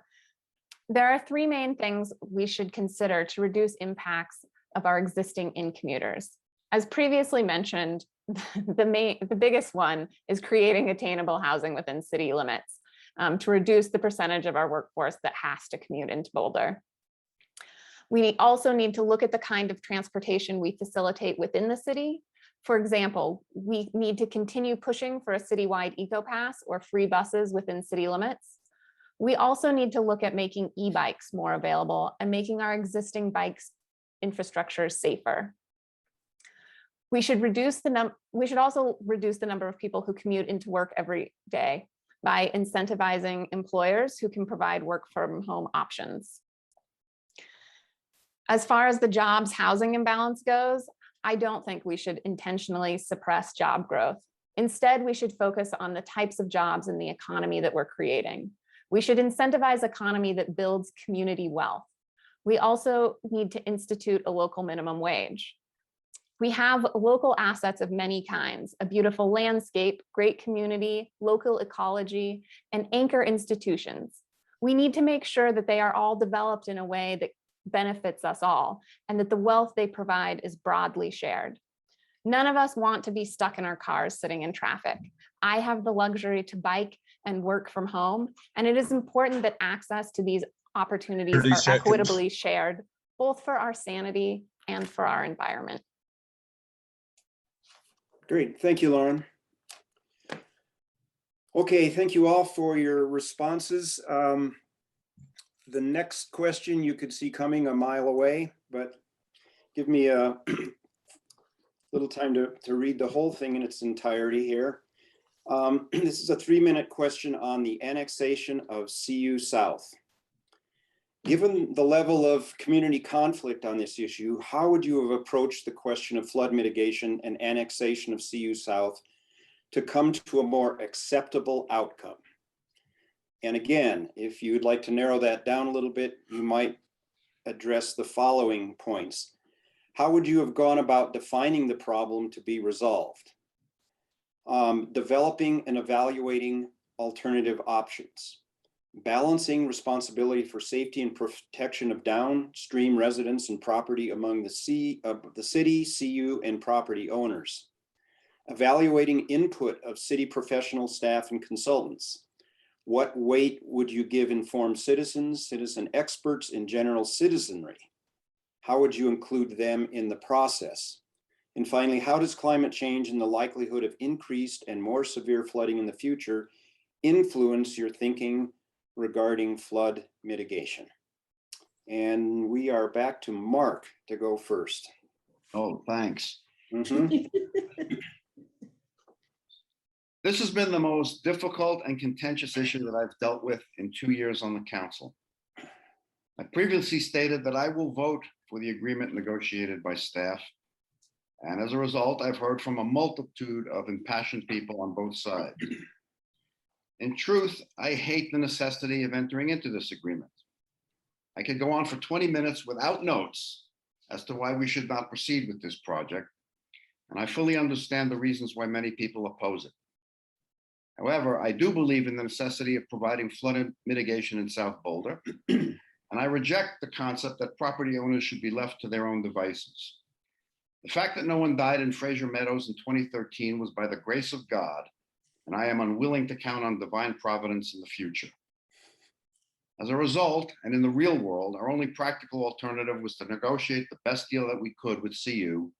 There are 3 main things we should consider to reduce impacts of our existing in-commuters. As previously mentioned, the biggest one is creating attainable housing within city limits to reduce the percentage of our workforce that has to commute into Boulder. We also need to look at the kind of transportation we facilitate within the city. For example, we need to continue pushing for a citywide eco pass or free buses within city limits. We also need to look at making e-bikes more available and making our existing bikes infrastructure safer. We should also reduce the number of people who commute into work every day by incentivizing employers who can provide work from home options. As far as the jobs housing imbalance goes, I don't think we should intentionally suppress job growth. Instead, we should focus on the types of jobs in the economy that we're creating. We should incentivize economy that builds community wealth. We also need to institute a local minimum wage. We have local assets of many kinds, a beautiful landscape, great community, local ecology, and anchor institutions. We need to make sure that they are all developed in a way that benefits us all and that the wealth they provide is broadly shared. None of us want to be stuck in our cars sitting in traffic. I have the luxury to bike and work from home, and it is important that access to these opportunities
30
are
seconds.
equitably shared, both for our sanity and for our environment.
Great, thank you, Lauren. Okay, thank you all for your responses. The next question you could see coming a mile away, but give me a little time to read the whole thing in its entirety here. This is a 3-minute question on the annexation of CU South. Given the level of community conflict on this issue, how would you have approached the question of flood mitigation and annexation of CU South to come to a more acceptable outcome? And again, if you'd like to narrow that down a little bit, you might address the following points. How would you have gone about defining the problem to be resolved? Developing and evaluating alternative options. Balancing responsibility for safety and protection of downstream residents and property among the city, CU, and property owners. Evaluating input of city professional staff and consultants. What weight would you give informed citizens, citizen experts, and general citizenry? How would you include them in the process? And finally, how does climate change and the likelihood of increased and more severe flooding in the future influence your thinking regarding flood mitigation? And we are back to Mark to go first.
Oh, thanks.
Mhm.
This has been the most difficult and contentious issue that I've dealt with in 2 years on the council. I previously stated that I will vote for the agreement negotiated by staff. And as a result, I've heard from a multitude of impassioned people on both sides. In truth, I hate the necessity of entering into this agreement. I could go on for 20 minutes without notes as to why we should not proceed with this project, and I fully understand the reasons why many people oppose it. However, I do believe in the necessity of providing flood mitigation in South Boulder, and I reject the concept that property owners should be left to their own devices. The fact that no one died in Fraser Meadows in 2013 was by the grace of God, and I am unwilling to count on divine providence in the future. As a result, and in the real world, our only practical alternative was to negotiate the best deal that we could with CU,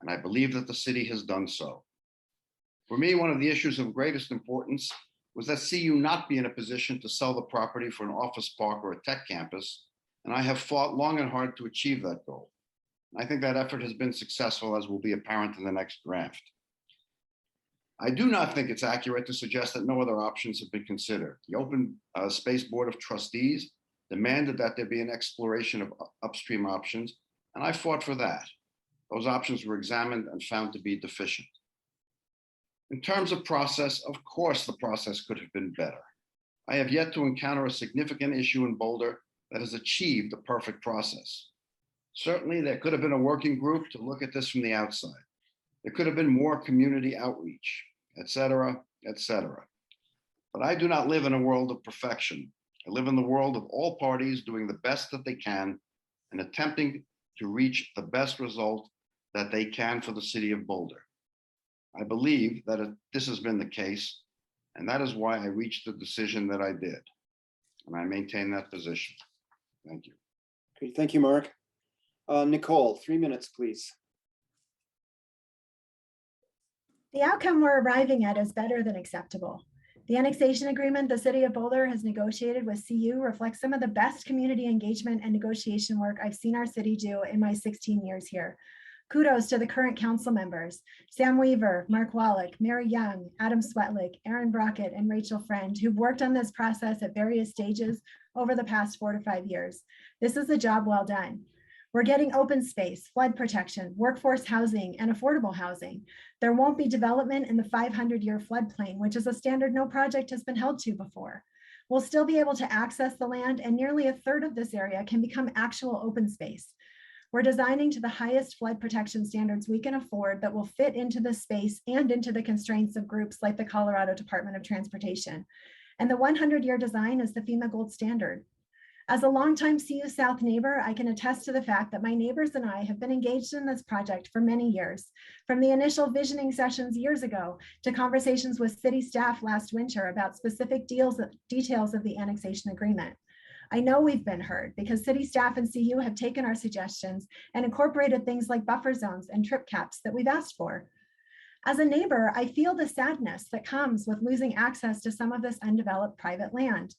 and I believe that the city has done so. For me, one of the issues of greatest importance was that CU not be in a position to sell the property for an office park or a tech campus, and I have fought long and hard to achieve that goal. I think that effort has been successful, as will be apparent in the next draft. I do not think it's accurate to suggest that no other options have been considered. The Open Space Board of Trustees demanded that there be an exploration of upstream options, and I fought for that. Those options were examined and found to be deficient. In terms of process, of course, the process could have been better. I have yet to encounter a significant issue in Boulder that has achieved a perfect process. Certainly, there could have been a working group to look at this from the outside. There could have been more community outreach, et cetera, et cetera. But I do not live in a world of perfection. I live in the world of all parties doing the best that they can and attempting to reach the best result that they can for the city of Boulder. I believe that this has been the case, and that is why I reached the decision that I did. And I maintain that position. Thank you.
Okay, thank you, Mark. Nicole, 3 minutes, please.
The outcome we're arriving at is better than acceptable. The annexation agreement the city of Boulder has negotiated with CU reflects some of the best community engagement and negotiation work I've seen our city do in my 16 years here. Kudos to the current council members, Sam Weaver, Mark Wallach, Mary Young, Adam Swetlick, Aaron Brockett, and Rachel Friend, who've worked on this process at various stages over the past 4 to 5 years. This is a job well done. We're getting open space, flood protection, workforce housing, and affordable housing. There won't be development in the 500-year floodplain, which is a standard no project has been held to before. We'll still be able to access the land, and nearly 1/3 of this area can become actual open space. We're designing to the highest flood protection standards we can afford that will fit into the space and into the constraints of groups like the Colorado Department of Transportation. And the 100-year design is the FEMA gold standard. As a longtime CU South neighbor, I can attest to the fact that my neighbors and I have been engaged in this project for many years, from the initial visioning sessions years ago to conversations with city staff last winter about specific details of the annexation agreement. I know we've been heard because city staff and CU have taken our suggestions and incorporated things like buffer zones and trip caps that we've asked for. As a neighbor, I feel the sadness that comes with losing access to some of this undeveloped private land.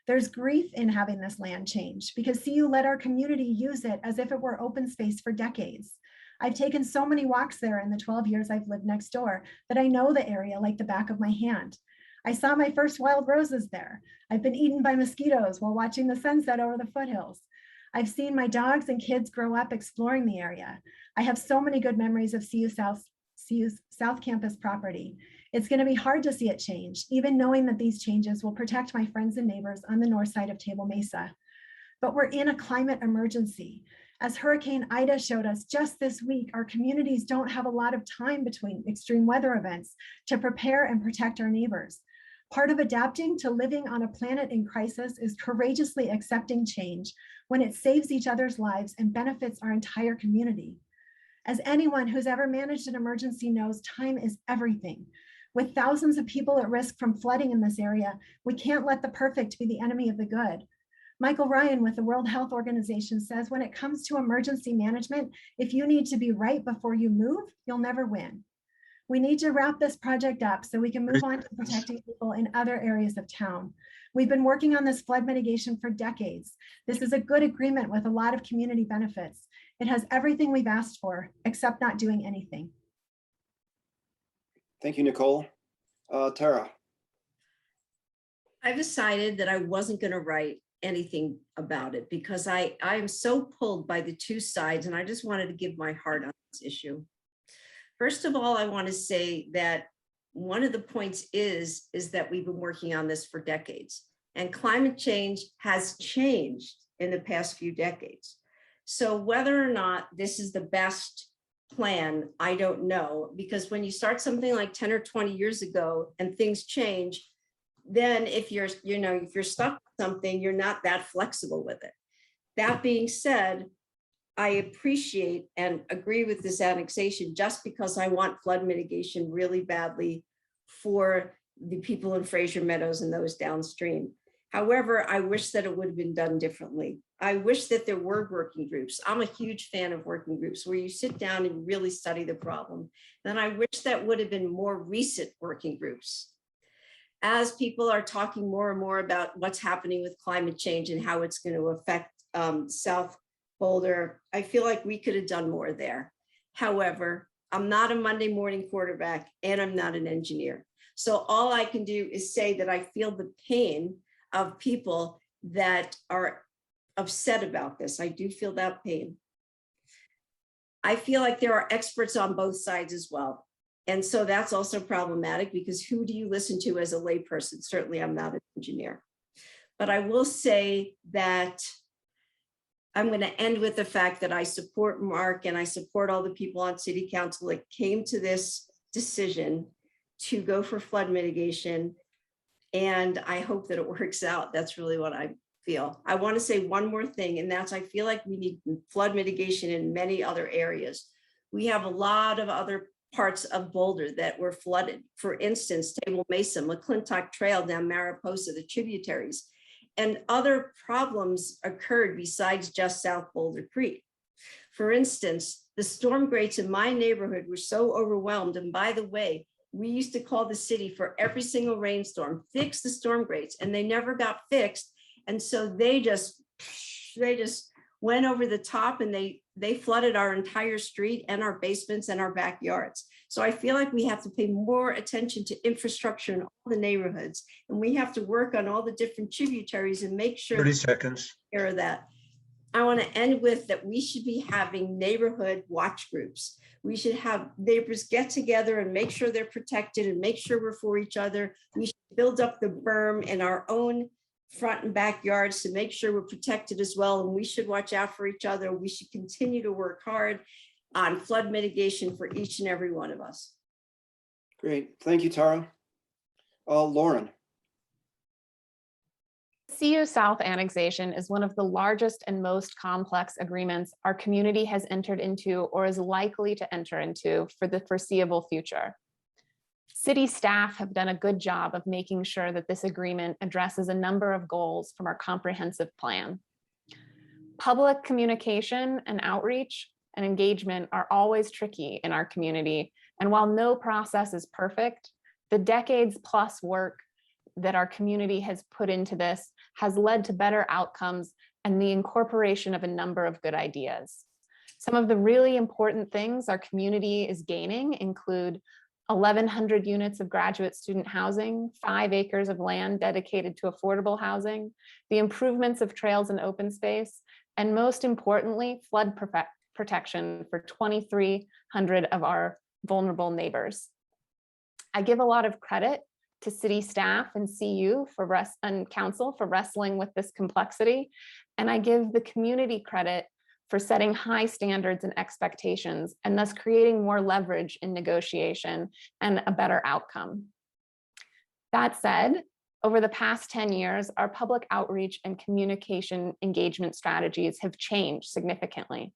There's grief in having this land change because CU let our community use it as if it were open space for decades. I've taken so many walks there in the 12 years I've lived next door that I know the area like the back of my hand. I saw my first wild roses there. I've been eaten by mosquitoes while watching the sunset over the foothills. I've seen my dogs and kids grow up exploring the area. I have so many good memories of CU's South Campus property. It's going to be hard to see it change, even knowing that these changes will protect my friends and neighbors on the north side of Table Mesa. But we're in a climate emergency. As Hurricane Ida showed us just this week, our communities don't have a lot of time between extreme weather events to prepare and protect our neighbors. Part of adapting to living on a planet in crisis is courageously accepting change when it saves each other's lives and benefits our entire community. As anyone who's ever managed an emergency knows, time is everything. With thousands of people at risk from flooding in this area, we can't let the perfect be the enemy of the good. Michael Ryan with the World Health Organization says, when it comes to emergency management, if you need to be right before you move, you'll never win. We need to wrap this project up so we can move on to protecting people in other areas of town. We've been working on this flood mitigation for decades. This is a good agreement with a lot of community benefits. It has everything we've asked for, except not doing anything.
Thank you, Nicole. Tara.
I've decided that I wasn't going to write anything about it because I am so pulled by the two sides, and I just wanted to give my heart on this issue. First of all, I want to say that one of the points is that we've been working on this for decades, and climate change has changed in the past few decades. So whether or not this is the best plan, I don't know, because when you start something like 10 or 20 years ago and things change, then if you're stuck with something, you're not that flexible with it. That being said, I appreciate and agree with this annexation just because I want flood mitigation really badly for the people in Fraser Meadows and those downstream. However, I wish that it would have been done differently. I wish that there were working groups. I'm a huge fan of working groups where you sit down and really study the problem. Then I wish that would have been more recent working groups. As people are talking more and more about what's happening with climate change and how it's going to affect South Boulder, I feel like we could have done more there. However, I'm not a Monday morning quarterback and I'm not an engineer. So all I can do is say that I feel the pain of people that are upset about this. I do feel that pain. I feel like there are experts on both sides as well. And so that's also problematic because who do you listen to as a layperson? Certainly I'm not an engineer. But I will say that I'm going to end with the fact that I support Mark and I support all the people on City Council that came to this decision to go for flood mitigation. And I hope that it works out. That's really what I feel. I want to say one more thing, and that's I feel like we need flood mitigation in many other areas. We have a lot of other parts of Boulder that were flooded. For instance, Table Mesa, McClintock Trail down Mariposa, the tributaries, and other problems occurred besides just South Boulder Creek. For instance, the storm grates in my neighborhood were so overwhelmed. And by the way, we used to call the city for every single rainstorm, fix the storm grates, and they never got fixed. And so they just went over the top, and they flooded our entire street and our basements and our backyards. So I feel like we have to pay more attention to infrastructure in all the neighborhoods, and we have to work on all the different tributaries and make sure
30 seconds.
care of that. I want to end with that we should be having neighborhood watch groups. We should have neighbors get together and make sure they're protected and make sure we're for each other. We should build up the berm in our own front and backyards to make sure we're protected as well. And we should watch out for each other. We should continue to work hard on flood mitigation for each and every one of us.
Great. Thank you, Tara. Lauren.
CU South annexation is one of the largest and most complex agreements our community has entered into or is likely to enter into for the foreseeable future. City staff have done a good job of making sure that this agreement addresses a number of goals from our comprehensive plan. Public communication and outreach and engagement are always tricky in our community. And while no process is perfect, the decades plus work that our community has put into this has led to better outcomes and the incorporation of a number of good ideas. Some of the really important things our community is gaining include 1,100 units of graduate student housing, 5 acres of land dedicated to affordable housing, the improvements of trails and open space, and most importantly, flood protection for 2,300 of our vulnerable neighbors. I give a lot of credit to city staff and CU and council for wrestling with this complexity. And I give the community credit for setting high standards and expectations and thus creating more leverage in negotiation and a better outcome. That said, over the past 10 years, our public outreach and communication engagement strategies have changed significantly.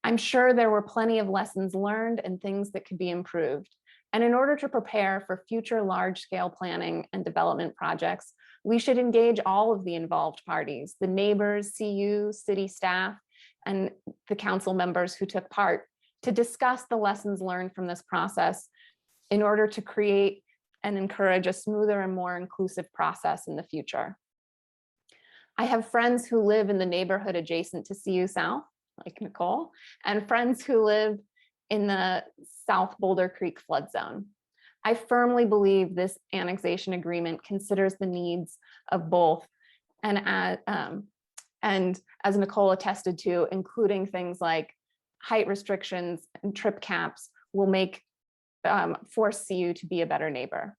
I'm sure there were plenty of lessons learned and things that could be improved. And in order to prepare for future large-scale planning and development projects, we should engage all of the involved parties, the neighbors, CU, city staff, and the council members who took part to discuss the lessons learned from this process in order to create and encourage a smoother and more inclusive process in the future. I have friends who live in the neighborhood adjacent to CU South, like Nicole, and friends who live in the South Boulder Creek flood zone. I firmly believe this annexation agreement considers the needs of both, and as Nicole attested to, including things like height restrictions and trip caps will make force CU to be a better neighbor.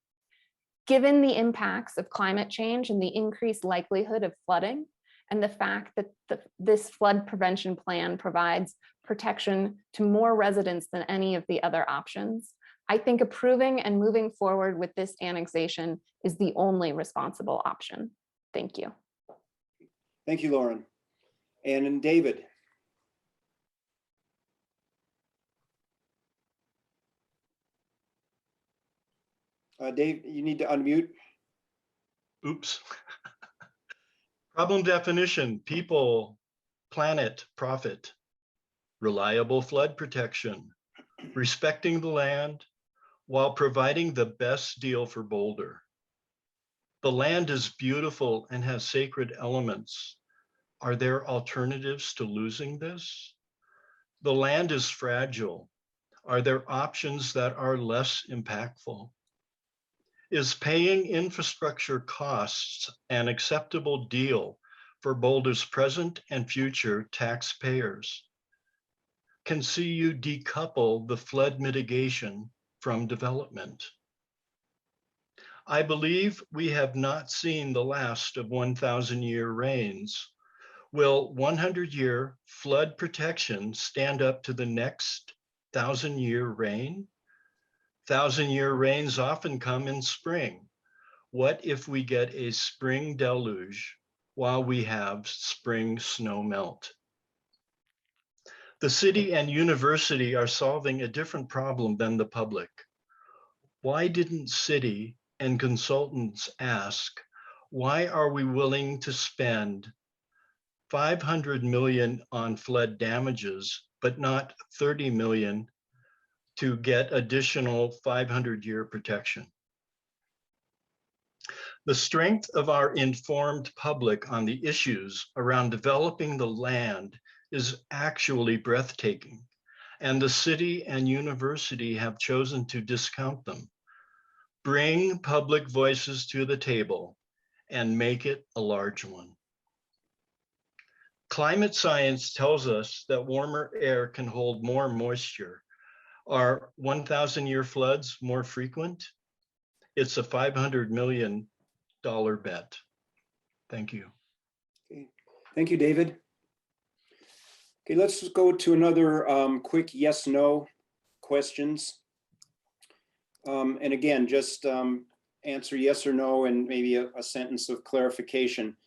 Given the impacts of climate change and the increased likelihood of flooding, and the fact that this flood prevention plan provides protection to more residents than any of the other options, I think approving and moving forward with this annexation is the only responsible option. Thank you.
Thank you, Lauren. And then David. Dave, you need to unmute.
Oops. Problem definition: people, planet, profit, reliable flood protection, respecting the land while providing the best deal for Boulder. The land is beautiful and has sacred elements. Are there alternatives to losing this? The land is fragile. Are there options that are less impactful? Is paying infrastructure costs an acceptable deal for Boulder's present and future taxpayers? Can CU decouple the flood mitigation from development? I believe we have not seen the last of 1,000-year rains. Will 100-year flood protection stand up to the next 1,000-year rain? 1,000-year rains often come in spring. What if we get a spring deluge while we have spring snow melt? The city and university are solving a different problem than the public. Why didn't city and consultants ask, why are we willing to spend $500 million on flood damages, but not $30 million to get additional 500-year protection. The strength of our informed public on the issues around developing the land is actually breathtaking, and the city and university have chosen to discount them. Bring public voices to the table and make it a large one. Climate science tells us that warmer air can hold more moisture. Are 1,000-year floods more frequent? It's a $500 million bet. Thank you.
Okay. Thank you, David. Okay, let's go to another quick yes, no questions. And again, just answer yes or no and maybe a sentence of clarification.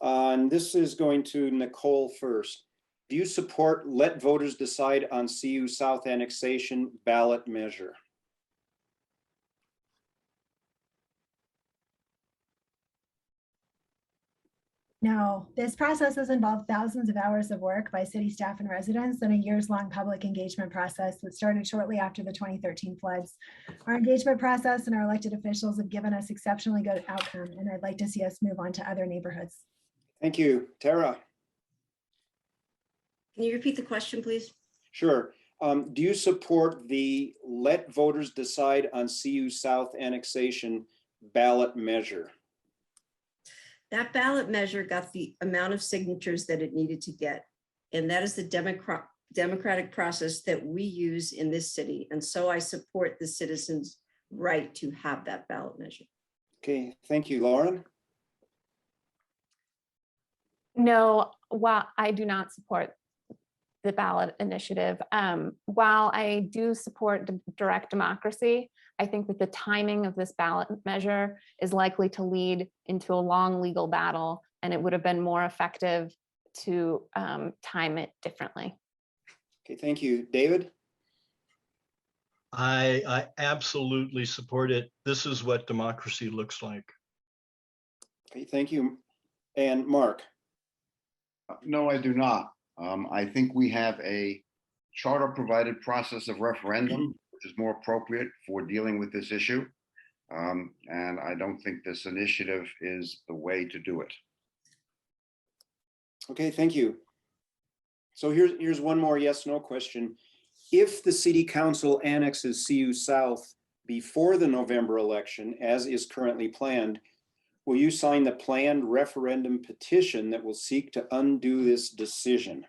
And this is going to Nicole first. Do you support let voters decide on CU South annexation ballot measure?
No, this process has involved thousands of hours of work by city staff and residents and a years-long public engagement process that started shortly after the 2013 floods. Our engagement process and our elected officials have given us exceptionally good outcome, and I'd like to see us move on to other neighborhoods.
Thank you. Tara?
Can you repeat the question, please?
Sure. Do you support the let voters decide on CU South annexation ballot measure?
That ballot measure got the amount of signatures that it needed to get. And that is the democratic process that we use in this city. And so I support the citizens' right to have that ballot measure.
Okay, thank you, Lauren.
No, while I do not support the ballot initiative, while I do support direct democracy, I think that the timing of this ballot measure is likely to lead into a long legal battle, and it would have been more effective to time it differently.
Okay, thank you. David?
I absolutely support it. This is what democracy looks like.
Okay, thank you. And Mark?
No, I do not. I think we have a charter provided process of referendum, which is more appropriate for dealing with this issue. And I don't think this initiative is the way to do it.
Okay, thank you. So here's one more yes, no question. If the city council annexes CU South before the November election, as is currently planned, will you sign the planned referendum petition that will seek to undo this decision?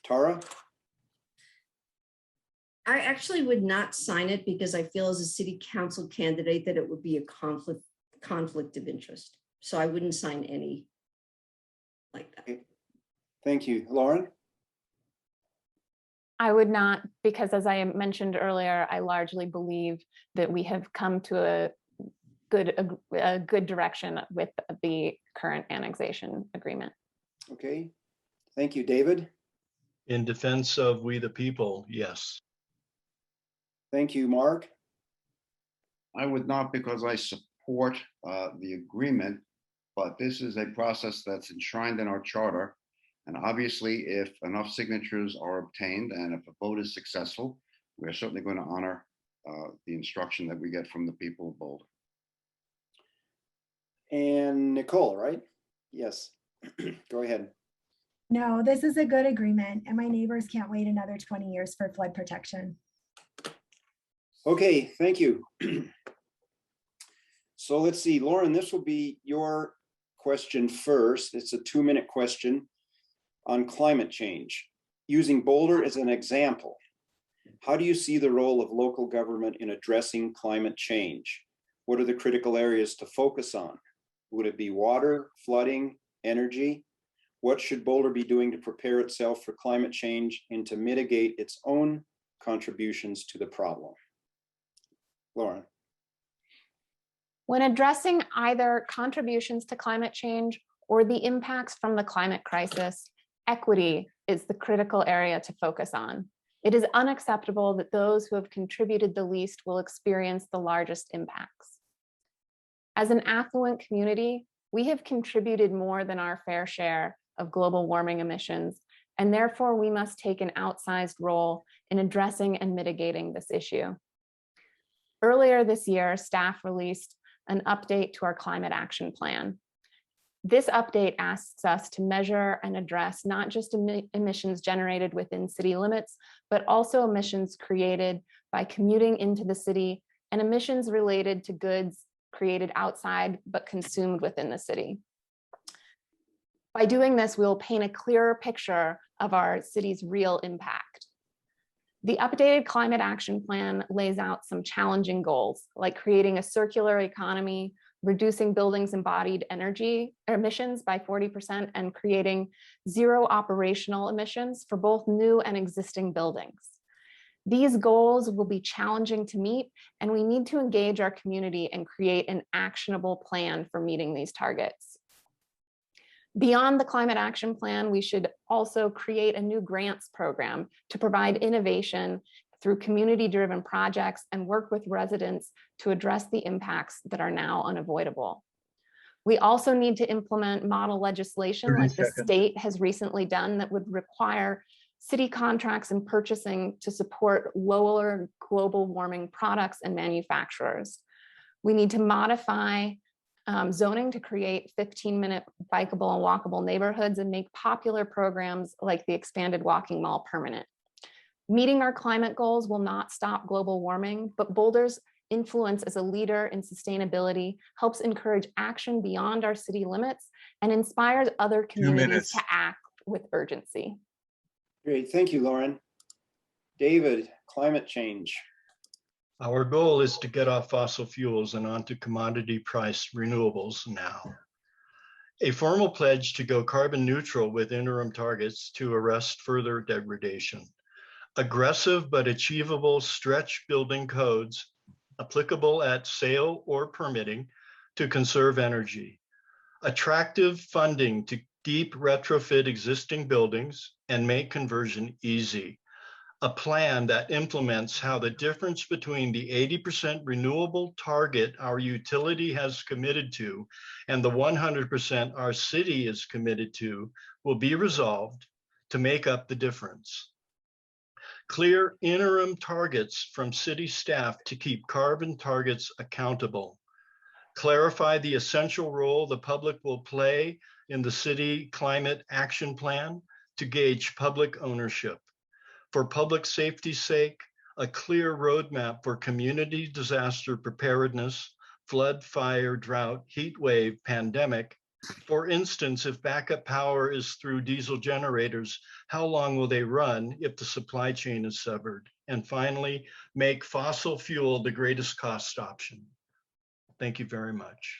Tara?
I actually would not sign it because I feel as a city council candidate that it would be a conflict of interest. So I wouldn't sign any like that.
Okay. Thank you. Lauren?
I would not, because as I mentioned earlier, I largely believe that we have come to a good direction with the current annexation agreement.
Okay. Thank you. David?
In defense of we the people, yes.
Thank you. Mark?
I would not, because I support the agreement, but this is a process that's enshrined in our charter. And obviously, if enough signatures are obtained and if a vote is successful, we are certainly going to honor the instruction that we get from the people of Boulder.
And Nicole, right? Yes. Go ahead.
No, this is a good agreement, and my neighbors can't wait another 20 years for flood protection.
Okay, thank you. So let's see, Lauren, this will be your question first. It's a 2-minute question on climate change. Using Boulder as an example, how do you see the role of local government in addressing climate change? What are the critical areas to focus on? Would it be water, flooding, energy? What should Boulder be doing to prepare itself for climate change and to mitigate its own contributions to the problem? Lauren.
When addressing either contributions to climate change or the impacts from the climate crisis, equity is the critical area to focus on. It is unacceptable that those who have contributed the least will experience the largest impacts. As an affluent community, we have contributed more than our fair share of global warming emissions, and therefore we must take an outsized role in addressing and mitigating this issue. Earlier this year, staff released an update to our climate action plan. This update asks us to measure and address not just emissions generated within city limits, but also emissions created by commuting into the city and emissions related to goods created outside but consumed within the city. By doing this, we'll paint a clearer picture of our city's real impact. The updated climate action plan lays out some challenging goals, like creating a circular economy, reducing buildings' embodied energy emissions by 40%, and creating zero operational emissions for both new and existing buildings. These goals will be challenging to meet, and we need to engage our community and create an actionable plan for meeting these targets. Beyond the climate action plan, we should also create a new grants program to provide innovation through community-driven projects and work with residents to address the impacts that are now unavoidable. We also need to implement model legislation
30
like the
seconds.
state has recently done that would require city contracts and purchasing to support lower global warming products and manufacturers. We need to modify zoning to create 15-minute bikeable and walkable neighborhoods and make popular programs like the expanded walking mall permanent. Meeting our climate goals will not stop global warming, but Boulder's influence as a leader in sustainability helps encourage action beyond our city limits and inspires other communities
minutes.
to act with urgency.
Great, thank you, Lauren. David, climate change.
Our goal is to get off fossil fuels and onto commodity price renewables now. A formal pledge to go carbon neutral with interim targets to arrest further degradation. Aggressive but achievable stretch building codes applicable at sale or permitting to conserve energy. Attractive funding to deep retrofit existing buildings and make conversion easy. A plan that implements how the difference between the 80% renewable target our utility has committed to and the 100% our city is committed to will be resolved to make up the difference. Clear interim targets from city staff to keep carbon targets accountable. Clarify the essential role the public will play in the city climate action plan to gauge public ownership. For public safety's sake, a clear roadmap for community disaster preparedness, flood, fire, drought, heat wave, pandemic. For instance, if backup power is through diesel generators, how long will they run if the supply chain is severed? And finally, make fossil fuel the greatest cost option. Thank you very much.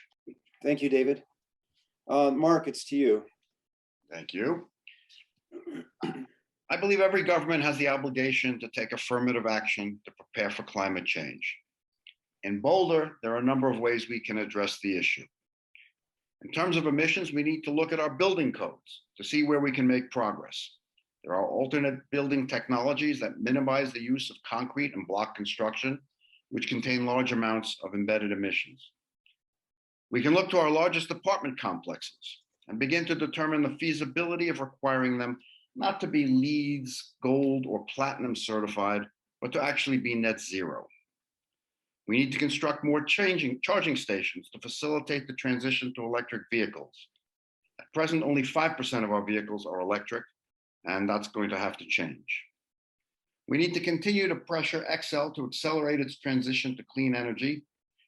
Thank you, David. Mark, it's to you.
Thank you. I believe every government has the obligation to take affirmative action to prepare for climate change. In Boulder, there are a number of ways we can address the issue. In terms of emissions, we need to look at our building codes to see where we can make progress. There are alternate building technologies that minimize the use of concrete and block construction, which contain large amounts of embedded emissions. We can look to our largest apartment complexes and begin to determine the feasibility of requiring them not to be LEEDs, gold, or platinum certified, but to actually be net zero. We need to construct more charging stations to facilitate the transition to electric vehicles. At present, only 5% of our vehicles are electric, and that's going to have to change. We need to continue to pressure Xcel to accelerate its transition to clean energy,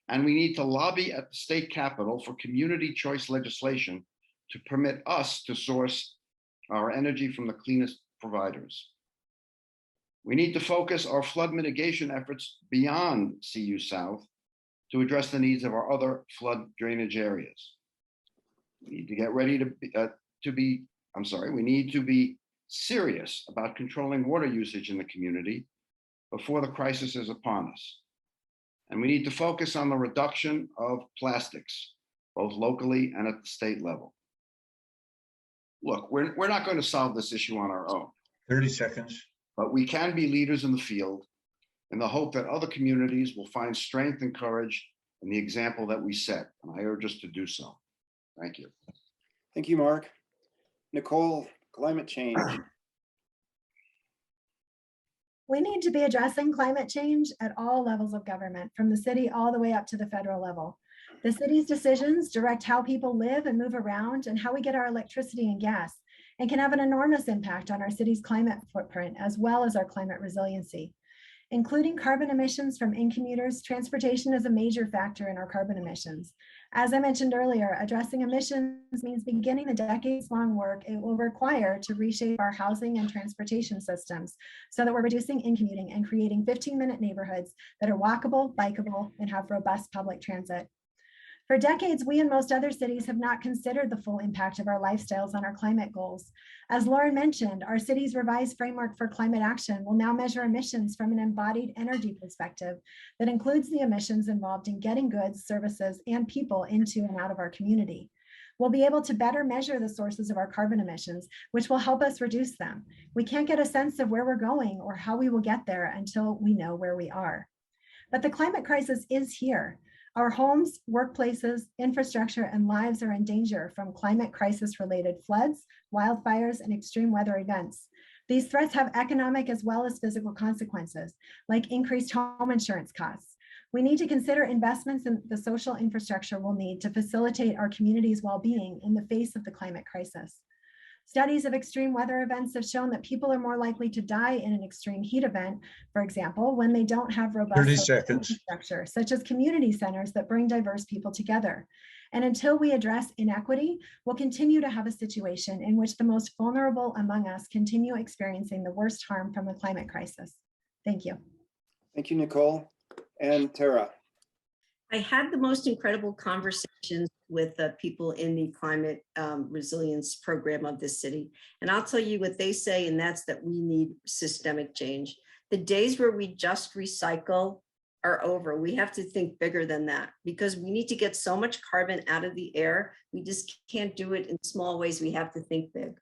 and we need to lobby at the state capitol for community choice legislation to permit us to source our energy from the cleanest providers. We need to focus our flood mitigation efforts beyond CU South to address the needs of our other flood drainage areas. We need to get ready we need to be serious about controlling water usage in the community before the crisis is upon us. And we need to focus on the reduction of plastics, both locally and at the state level. Look, we're not going to solve this issue on our own.
30 seconds.
But we can be leaders in the field in the hope that other communities will find strength and courage in the example that we set. And I urge us to do so. Thank you.
Thank you, Mark. Nicole, climate change.
We need to be addressing climate change at all levels of government, from the city all the way up to the federal level. The city's decisions direct how people live and move around and how we get our electricity and gas, and can have an enormous impact on our city's climate footprint as well as our climate resiliency. Including carbon emissions from in-commuters, transportation is a major factor in our carbon emissions. As I mentioned earlier, addressing emissions means beginning the decades-long work it will require to reshape our housing and transportation systems so that we're reducing in-commuting and creating 15-minute neighborhoods that are walkable, bikeable, and have robust public transit. For decades, we and most other cities have not considered the full impact of our lifestyles on our climate goals. As Lauren mentioned, our city's revised framework for climate action will now measure emissions from an embodied energy perspective that includes the emissions involved in getting goods, services, and people into and out of our community. We'll be able to better measure the sources of our carbon emissions, which will help us reduce them. We can't get a sense of where we're going or how we will get there until we know where we are. But the climate crisis is here. Our homes, workplaces, infrastructure, and lives are in danger from climate crisis-related floods, wildfires, and extreme weather events. These threats have economic as well as physical consequences, like increased home insurance costs. We need to consider investments in the social infrastructure we'll need to facilitate our community's well-being in the face of the climate crisis. Studies of extreme weather events have shown that people are more likely to die in an extreme heat event, for example, when they don't have
30
robust
seconds.
infrastructure, such as community centers that bring diverse people together. And until we address inequity, we'll continue to have a situation in which the most vulnerable among us continue experiencing the worst harm from the climate crisis. Thank you.
Thank you, Nicole. And Tara.
I had the most incredible conversations with the people in the climate resilience program of this city. And I'll tell you what they say, and that's that we need systemic change. The days where we just recycle are over. We have to think bigger than that because we need to get so much carbon out of the air. We just can't do it in small ways. We have to think big.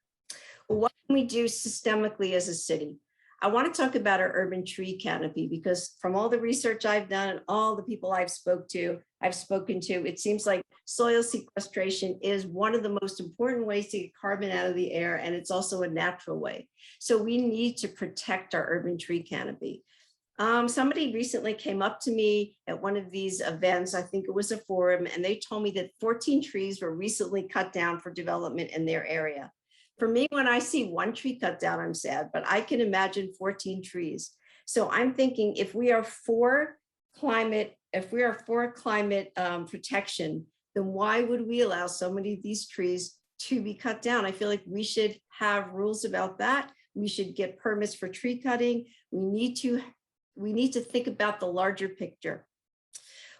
Well, what can we do systemically as a city? I want to talk about our urban tree canopy because from all the research I've done and all the people I've spoken to, it seems like soil sequestration is one of the most important ways to get carbon out of the air, and it's also a natural way. So we need to protect our urban tree canopy. Somebody recently came up to me at one of these events, I think it was a forum, and they told me that 14 trees were recently cut down for development in their area. For me, when I see one tree cut down, I'm sad, but I can imagine 14 trees. So I'm thinking if we are for climate, protection, then why would we allow so many of these trees to be cut down? I feel like we should have rules about that. We should get permits for tree cutting. We need to think about the larger picture.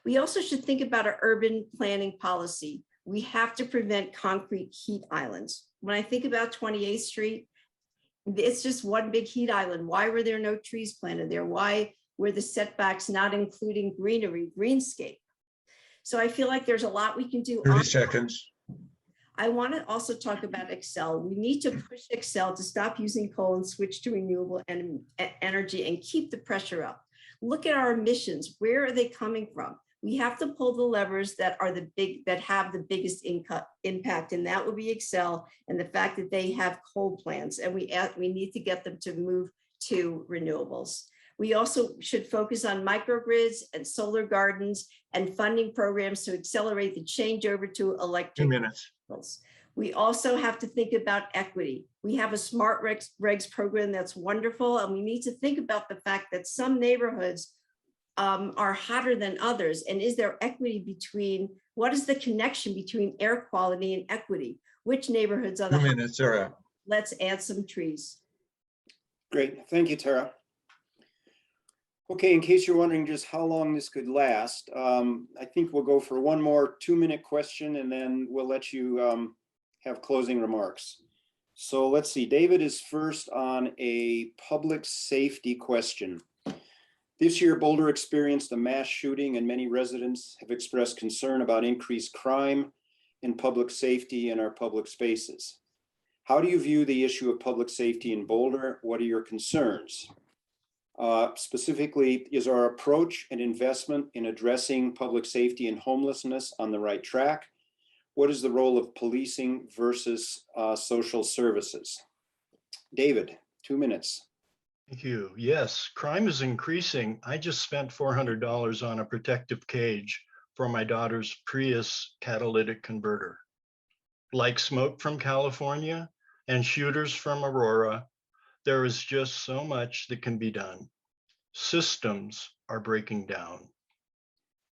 We also should think about our urban planning policy. We have to prevent concrete heat islands. When I think about 28th Street, it's just one big heat island. Why were there no trees planted there? Why were the setbacks not including greenery, greenscape? So I feel like there's a lot we can do.
30 seconds.
I want to also talk about Excel. We need to push Excel to stop using coal and switch to renewable energy and keep the pressure up. Look at our emissions. Where are they coming from? We have to pull the levers that are that have the biggest impact, and that would be Excel and the fact that they have coal plants, and we need to get them to move to renewables. We also should focus on microgrids and solar gardens and funding programs to accelerate the change over to electric
2 minutes.
vehicles. We also have to think about equity. We have a smart regs program that's wonderful, and we need to think about the fact that some neighborhoods are hotter than others. And is there equity between, what is the connection between air quality and equity? Which neighborhoods are the
2 minutes are out.
Let's add some trees.
Great. Thank you, Tara. Okay, in case you're wondering just how long this could last, I think we'll go for one more 2-minute question and then we'll let you have closing remarks. So let's see, David is first on a public safety question. This year, Boulder experienced a mass shooting and many residents have expressed concern about increased crime and public safety in our public spaces. How do you view the issue of public safety in Boulder? What are your concerns? Specifically, is our approach and investment in addressing public safety and homelessness on the right track? What is the role of policing versus social services? David, 2 minutes.
Thank you. Yes, crime is increasing. I just spent $400 on a protective cage for my daughter's Prius catalytic converter. Like smoke from California and shooters from Aurora, there is just so much that can be done. Systems are breaking down.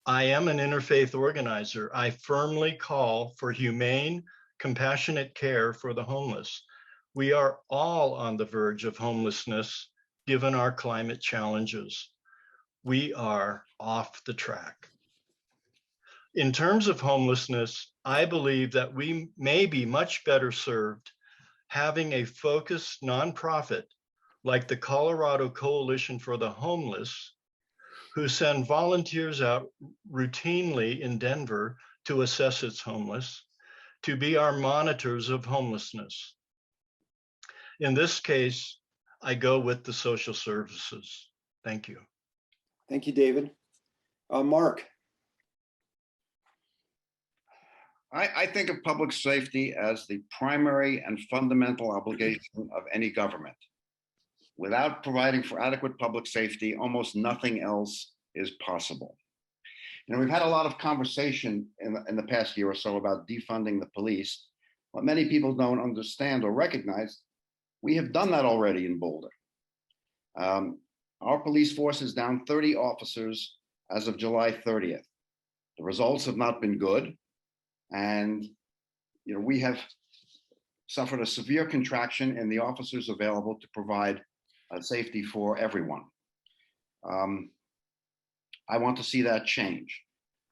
I am an interfaith organizer. I firmly call for humane, compassionate care for the homeless. We are all on the verge of homelessness, given our climate challenges. We are off the track. In terms of homelessness, I believe that we may be much better served having a focused nonprofit like the Colorado Coalition for the Homeless, who send volunteers out routinely in Denver to assess its homeless, to be our monitors of homelessness. In this case, I go with the social services. Thank you.
Thank you, David. Mark.
I think of public safety as the primary and fundamental obligation of any government. Without providing for adequate public safety, almost nothing else is possible. You know, we've had a lot of conversation in the past year or so about defunding the police. What many people don't understand or recognize, we have done that already in Boulder. Our police force is down 30 officers as of July 30th. The results have not been good. And, you know, we have suffered a severe contraction in the officers available to provide safety for everyone. I want to see that change.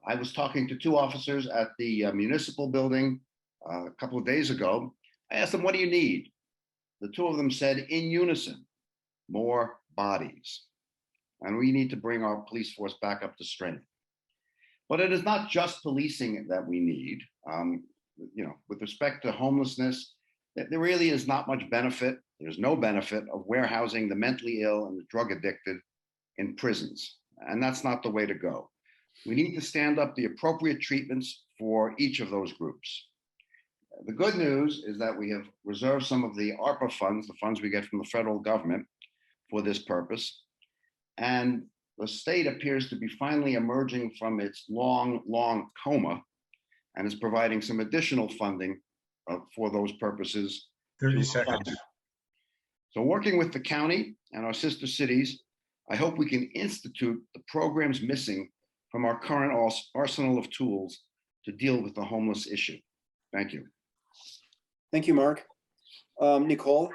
I was talking to 2 officers at the municipal building a couple of days ago. I asked them, what do you need? The 2 of them said in unison, more bodies. And we need to bring our police force back up to strength. But it is not just policing that we need. You know, with respect to homelessness, there really is not much benefit. There's no benefit of warehousing the mentally ill and the drug addicted in prisons. And that's not the way to go. We need to stand up the appropriate treatments for each of those groups. The good news is that we have reserved some of the ARPA funds, the funds we get from the federal government, for this purpose. And the state appears to be finally emerging from its long coma and is providing some additional funding for those purposes.
30 seconds.
So working with the county and our sister cities, I hope we can institute the programs missing from our current arsenal of tools to deal with the homeless issue. Thank you.
Thank you, Mark. Nicole.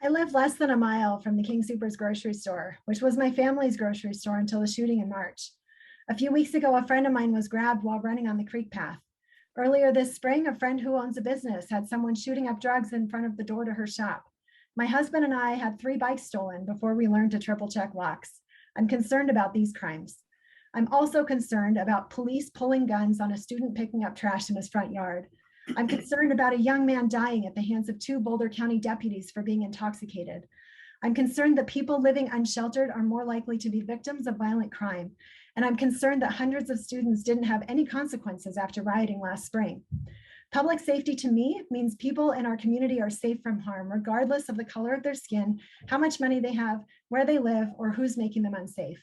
I live less than a mile from the King Soopers grocery store, which was my family's grocery store until the shooting in March. A few weeks ago, a friend of mine was grabbed while running on the creek path. Earlier this spring, a friend who owns a business had someone shooting up drugs in front of the door to her shop. My husband and I had 3 bikes stolen before we learned to triple check locks. I'm concerned about these crimes. I'm also concerned about police pulling guns on a student picking up trash in his front yard. I'm concerned about a young man dying at the hands of 2 Boulder County deputies for being intoxicated. I'm concerned that people living unsheltered are more likely to be victims of violent crime. And I'm concerned that hundreds of students didn't have any consequences after rioting last spring. Public safety to me means people in our community are safe from harm, regardless of the color of their skin, how much money they have, where they live, or who's making them unsafe.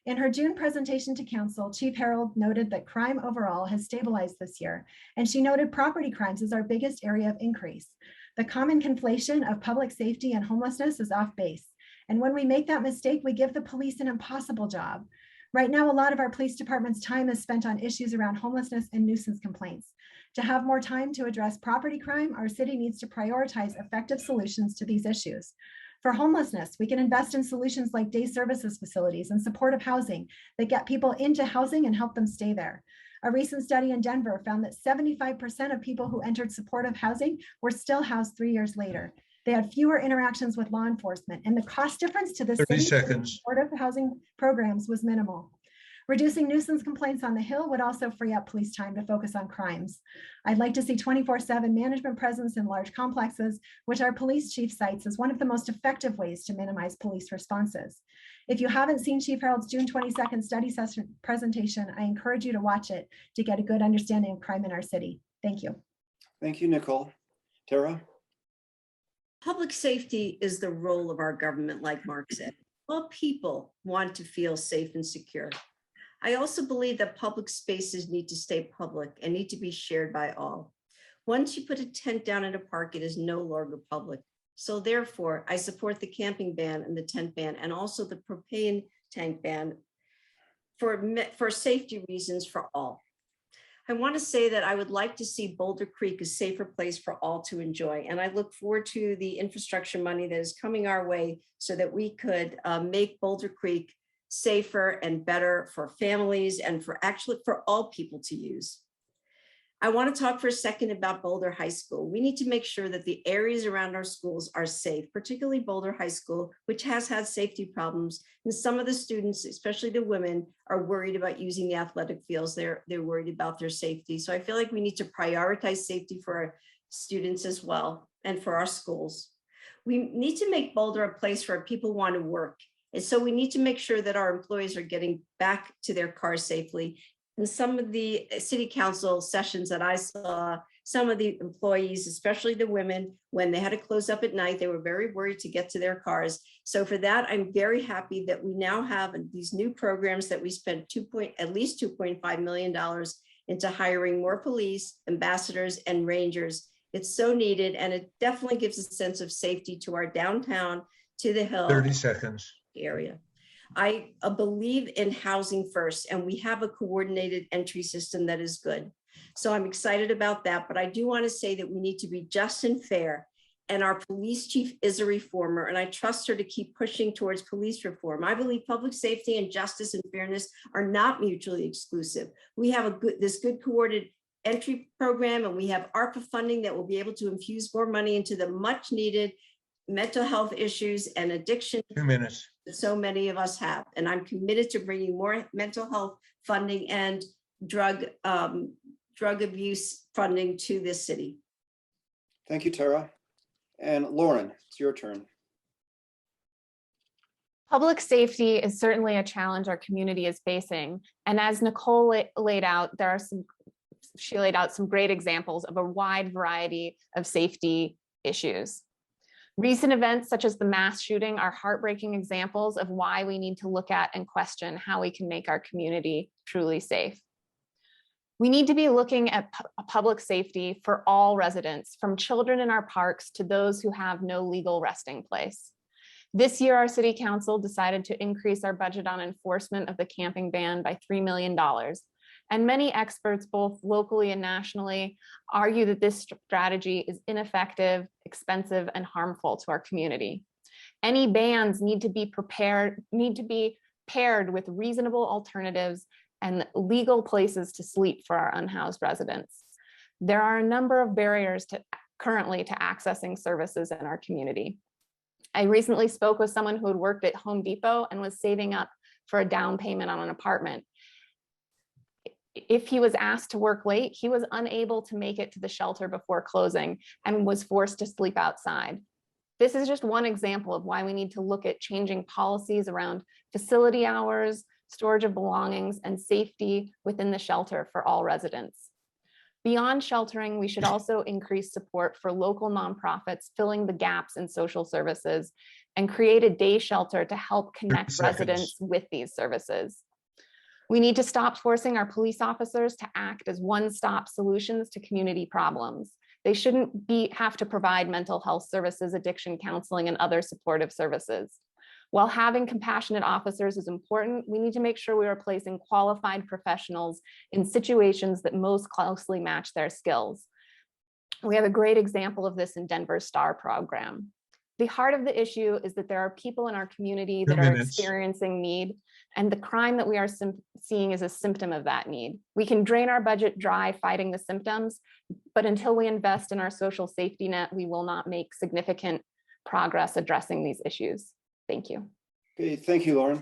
In her June presentation to council, Chief Harold noted that crime overall has stabilized this year, and she noted property crimes as our biggest area of increase. The common conflation of public safety and homelessness is off base. And when we make that mistake, we give the police an impossible job. Right now, a lot of our police department's time is spent on issues around homelessness and nuisance complaints. To have more time to address property crime, our city needs to prioritize effective solutions to these issues. For homelessness, we can invest in solutions like day services facilities and supportive housing that get people into housing and help them stay there. A recent study in Denver found that 75% of people who entered supportive housing were still housed 3 years later. They had fewer interactions with law enforcement, and the cost difference to the
30
city
seconds.
supportive housing programs was minimal. Reducing nuisance complaints on the Hill would also free up police time to focus on crimes. I'd like to see 24/7 management presence in large complexes, which our police chief cites as one of the most effective ways to minimize police responses. If you haven't seen Chief Harold's June 22nd study session presentation, I encourage you to watch it to get a good understanding of crime in our city. Thank you.
Thank you, Nicole. Tara.
Public safety is the role of our government, like Mark said. All people want to feel safe and secure. I also believe that public spaces need to stay public and need to be shared by all. Once you put a tent down in a park, it is no longer public. So therefore, I support the camping ban and the tent ban, and also the propane tank ban for safety reasons for all. I want to say that I would like to see Boulder Creek a safer place for all to enjoy. And I look forward to the infrastructure money that is coming our way so that we could make Boulder Creek safer and better for families and for all people to use. I want to talk for a second about Boulder High School. We need to make sure that the areas around our schools are safe, particularly Boulder High School, which has had safety problems. And some of the students, especially the women, are worried about using the athletic fields. They're worried about their safety. So I feel like we need to prioritize safety for our students as well and for our schools. We need to make Boulder a place where people want to work. And so we need to make sure that our employees are getting back to their cars safely. In some of the city council sessions that I saw, some of the employees, especially the women, when they had to close up at night, they were very worried to get to their cars. So for that, I'm very happy that we now have these new programs that we spent at least $2.5 million into hiring more police, ambassadors, and rangers. It's so needed, and it definitely gives a sense of safety to our downtown, to the hill
30 seconds.
area. I believe in housing first, and we have a coordinated entry system that is good. So I'm excited about that, but I do want to say that we need to be just and fair. And our police chief is a reformer, and I trust her to keep pushing towards police reform. I believe public safety and justice and fairness are not mutually exclusive. We have this good coordinated entry program, and we have ARPA funding that will be able to infuse more money into the much needed mental health issues and addiction
2 minutes.
that so many of us have. And I'm committed to bringing more mental health funding and drug abuse funding to this city.
Thank you, Tara. And Lauren, it's your turn.
Public safety is certainly a challenge our community is facing. And as Nicole laid out, she laid out some great examples of a wide variety of safety issues. Recent events such as the mass shooting are heartbreaking examples of why we need to look at and question how we can make our community truly safe. We need to be looking at public safety for all residents, from children in our parks to those who have no legal resting place. This year, our city council decided to increase our budget on enforcement of the camping ban by $3 million. And many experts, both locally and nationally, argue that this strategy is ineffective, expensive, and harmful to our community. Any bans need to be paired with reasonable alternatives and legal places to sleep for our unhoused residents. There are a number of barriers currently to accessing services in our community. I recently spoke with someone who had worked at Home Depot and was saving up for a down payment on an apartment. If he was asked to work late, he was unable to make it to the shelter before closing and was forced to sleep outside. This is just one example of why we need to look at changing policies around facility hours, storage of belongings, and safety within the shelter for all residents. Beyond sheltering, we should also increase support for local nonprofits filling the gaps in social services and create a day shelter to help connect residents with these services. We need to stop forcing our police officers to act as one-stop solutions to community problems. They shouldn't have to provide mental health services, addiction counseling, and other supportive services. While having compassionate officers is important, we need to make sure we are placing qualified professionals in situations that most closely match their skills. We have a great example of this in Denver's STAR program. The heart of the issue is that there are people in our community that are experiencing need, and the crime that we are seeing is a symptom of that need. We can drain our budget dry fighting the symptoms, but until we invest in our social safety net, we will not make significant progress addressing these issues. Thank you.
Okay, thank you, Lauren.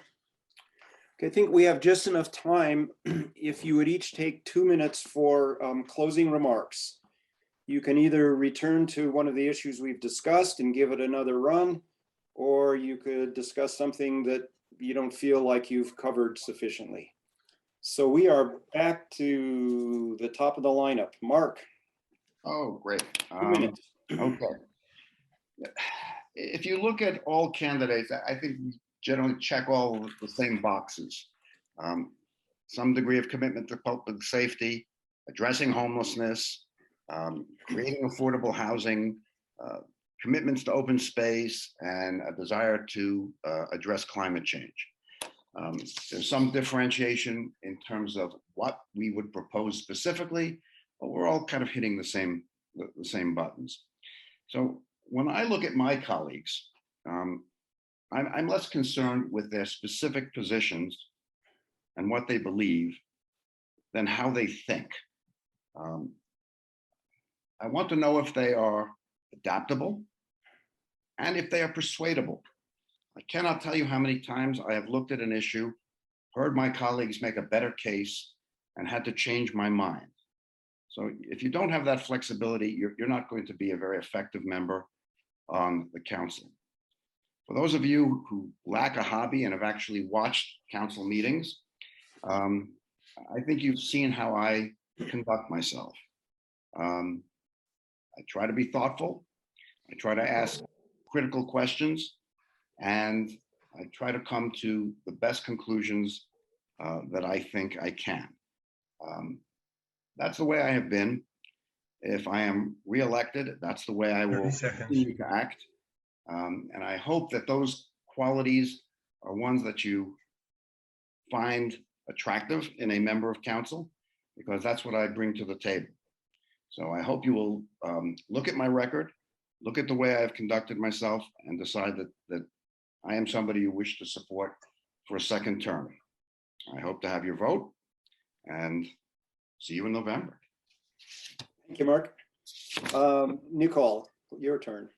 Okay, I think we have just enough time if you would each take 2 minutes for closing remarks. You can either return to one of the issues we've discussed and give it another run, or you could discuss something that you don't feel like you've covered sufficiently. So we are back to the top of the lineup. Mark.
Oh, great.
2 minutes.
Okay. if you look at all candidates, I think we generally check all the same boxes. Some degree of commitment to public safety, addressing homelessness, creating affordable housing, commitments to open space, and a desire to address climate change. There's some differentiation in terms of what we would propose specifically, but we're all kind of hitting the same buttons. So when I look at my colleagues, I'm less concerned with their specific positions and what they believe than how they think. I want to know if they are adaptable and if they are persuadable. I cannot tell you how many times I have looked at an issue, heard my colleagues make a better case, and had to change my mind. So if you don't have that flexibility, you're not going to be a very effective member on the council. For those of you who lack a hobby and have actually watched council meetings, I think you've seen how I conduct myself. I try to be thoughtful. I try to ask critical questions, and I try to come to the best conclusions that I think I can. That's the way I have been. If I am reelected, that's the way I
30
will
seconds.
continue to act. And I hope that those qualities are ones that you find attractive in a member of council, because that's what I bring to the table. So I hope you will look at my record, look at the way I've conducted myself, and decide that I am somebody you wish to support for a second term. I hope to have your vote, and see you in November.
Thank you, Mark. Nicole, your turn.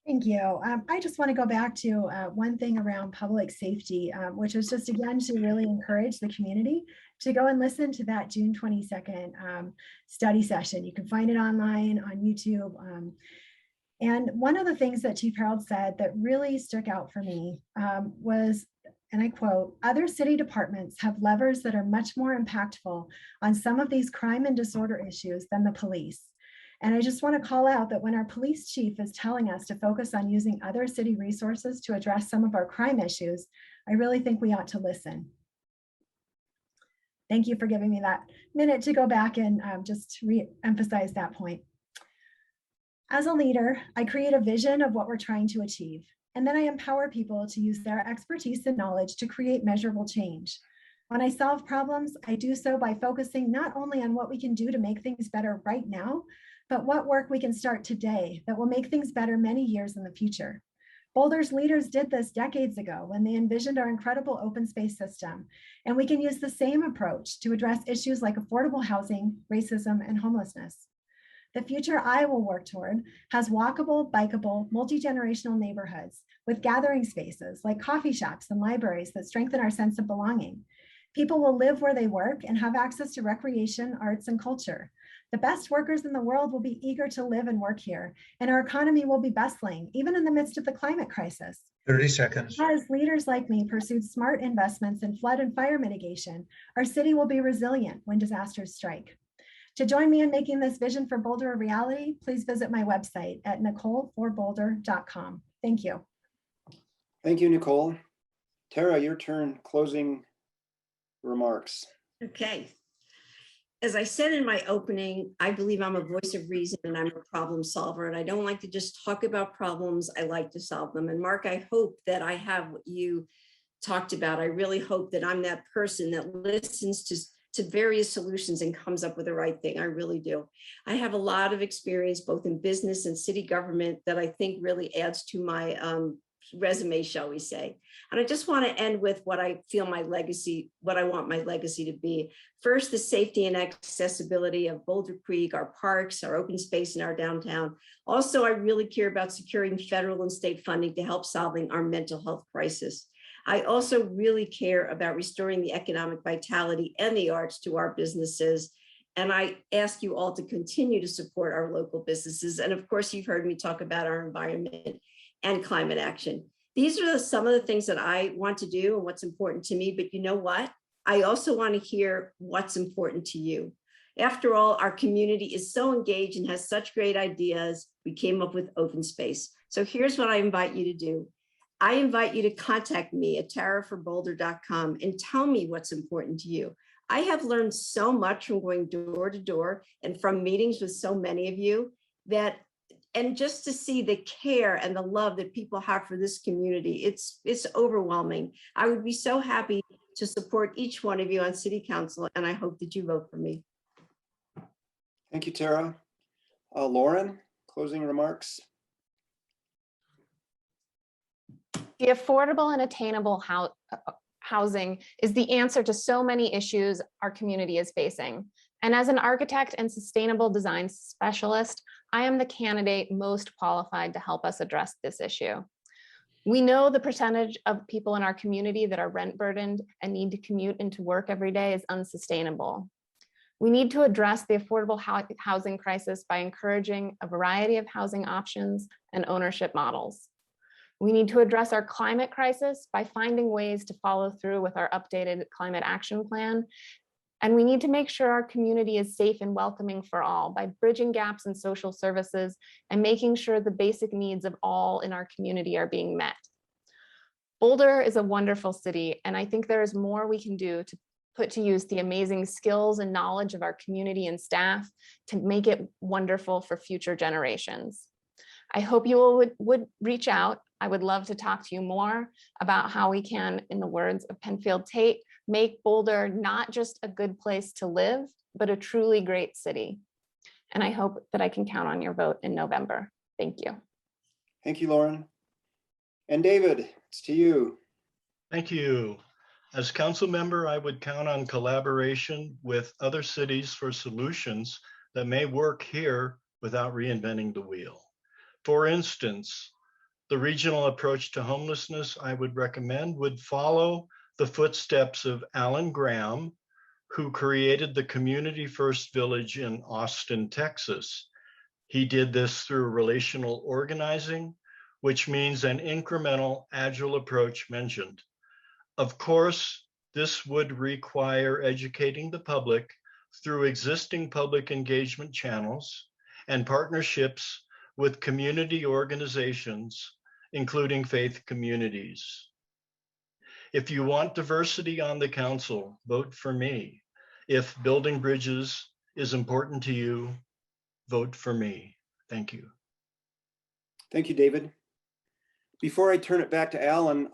Thank you. I just want to go back to one thing around public safety, which was just again to really encourage the community to go and listen to that June 22nd study session. You can find it online on YouTube. And one of the things that Chief Harold said that really stuck out for me was, and I quote, "Other city departments have levers that are much more impactful on some of these crime and disorder issues than the police." And I just want to call out that when our police chief is telling us to focus on using other city resources to address some of our crime issues, I really think we ought to listen. Thank you for giving me that minute to go back and just re-emphasize that point. As a leader, I create a vision of what we're trying to achieve, and then I empower people to use their expertise and knowledge to create measurable change. When I solve problems, I do so by focusing not only on what we can do to make things better right now, but what work we can start today that will make things better many years in the future. Boulder's leaders did this decades ago when they envisioned our incredible open space system, and we can use the same approach to address issues like affordable housing, racism, and homelessness. The future I will work toward has walkable, bikeable, multi-generational neighborhoods with gathering spaces like coffee shops and libraries that strengthen our sense of belonging. People will live where they work and have access to recreation, arts, and culture. The best workers in the world will be eager to live and work here, and our economy will be bustling, even in the midst of the climate crisis.
30 seconds.
As leaders like me pursued smart investments in flood and fire mitigation, our city will be resilient when disasters strike. To join me in making this vision for Boulder a reality, please visit my website at nicoleforboulder.com. Thank you.
Thank you, Nicole. Tara, your turn, closing remarks.
Okay. As I said in my opening, I believe I'm a voice of reason and I'm a problem solver. And I don't like to just talk about problems. I like to solve them. And Mark, I hope that I have what you talked about. I really hope that I'm that person that listens to various solutions and comes up with the right thing. I really do. I have a lot of experience both in business and city government that I think really adds to my resume, shall we say. And I just want to end with what I feel my legacy, what I want my legacy to be. First, the safety and accessibility of Boulder Creek, our parks, our open space, and our downtown. Also, I really care about securing federal and state funding to help solving our mental health crisis. I also really care about restoring the economic vitality and the arts to our businesses. And I ask you all to continue to support our local businesses. And of course, you've heard me talk about our environment and climate action. These are some of the things that I want to do and what's important to me. But you know what? I also want to hear what's important to you. After all, our community is so engaged and has such great ideas. We came up with open space. So here's what I invite you to do. I invite you to contact me at taraforboulder.com and tell me what's important to you. I have learned so much from going door to door and from meetings with so many of you that, and just to see the care and the love that people have for this community, it's overwhelming. I would be so happy to support each one of you on City Council, and I hope that you vote for me.
Thank you, Tara. Lauren, closing remarks.
The affordable and attainable housing is the answer to so many issues our community is facing. And as an architect and sustainable design specialist, I am the candidate most qualified to help us address this issue. We know the percentage of people in our community that are rent burdened and need to commute into work every day is unsustainable. We need to address the affordable housing crisis by encouraging a variety of housing options and ownership models. We need to address our climate crisis by finding ways to follow through with our updated climate action plan. And we need to make sure our community is safe and welcoming for all by bridging gaps in social services and making sure the basic needs of all in our community are being met. Boulder is a wonderful city, and I think there is more we can do to put to use the amazing skills and knowledge of our community and staff to make it wonderful for future generations. I hope you would reach out. I would love to talk to you more about how we can, in the words of Penfield Tate, make Boulder not just a good place to live, but a truly great city. And I hope that I can count on your vote in November. Thank you.
Thank you, Lauren. And David, it's to you.
Thank you. As council member, I would count on collaboration with other cities for solutions that may work here without reinventing the wheel. For instance, the regional approach to homelessness I would recommend would follow the footsteps of Alan Graham, who created the Community First Village in Austin, Texas. He did this through relational organizing, which means an incremental, agile approach mentioned. Of course, this would require educating the public through existing public engagement channels and partnerships with community organizations, including faith communities. If you want diversity on the council, vote for me. If building bridges is important to you, vote for me. Thank you.
Thank you, David. Before I turn it back to Alan,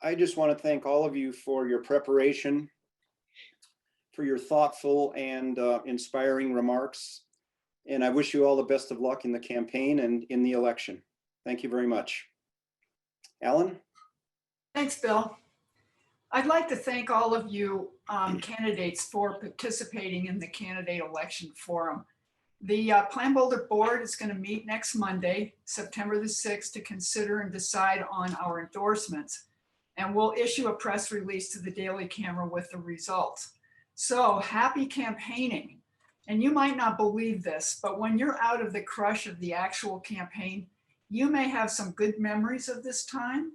I just want to thank all of you for your preparation, for your thoughtful and inspiring remarks. And I wish you all the best of luck in the campaign and in the election. Thank you very much. Alan?
Thanks, Bill. I'd like to thank all of you candidates for participating in the candidate election forum. The PLAN-Boulder board is going to meet next Monday, September the 6th, to consider and decide on our endorsements. And we'll issue a press release to the Daily Camera with the results. So happy campaigning. And you might not believe this, but when you're out of the crush of the actual campaign, you may have some good memories of this time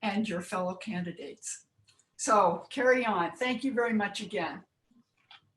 and your fellow candidates. So carry on. Thank you very much again.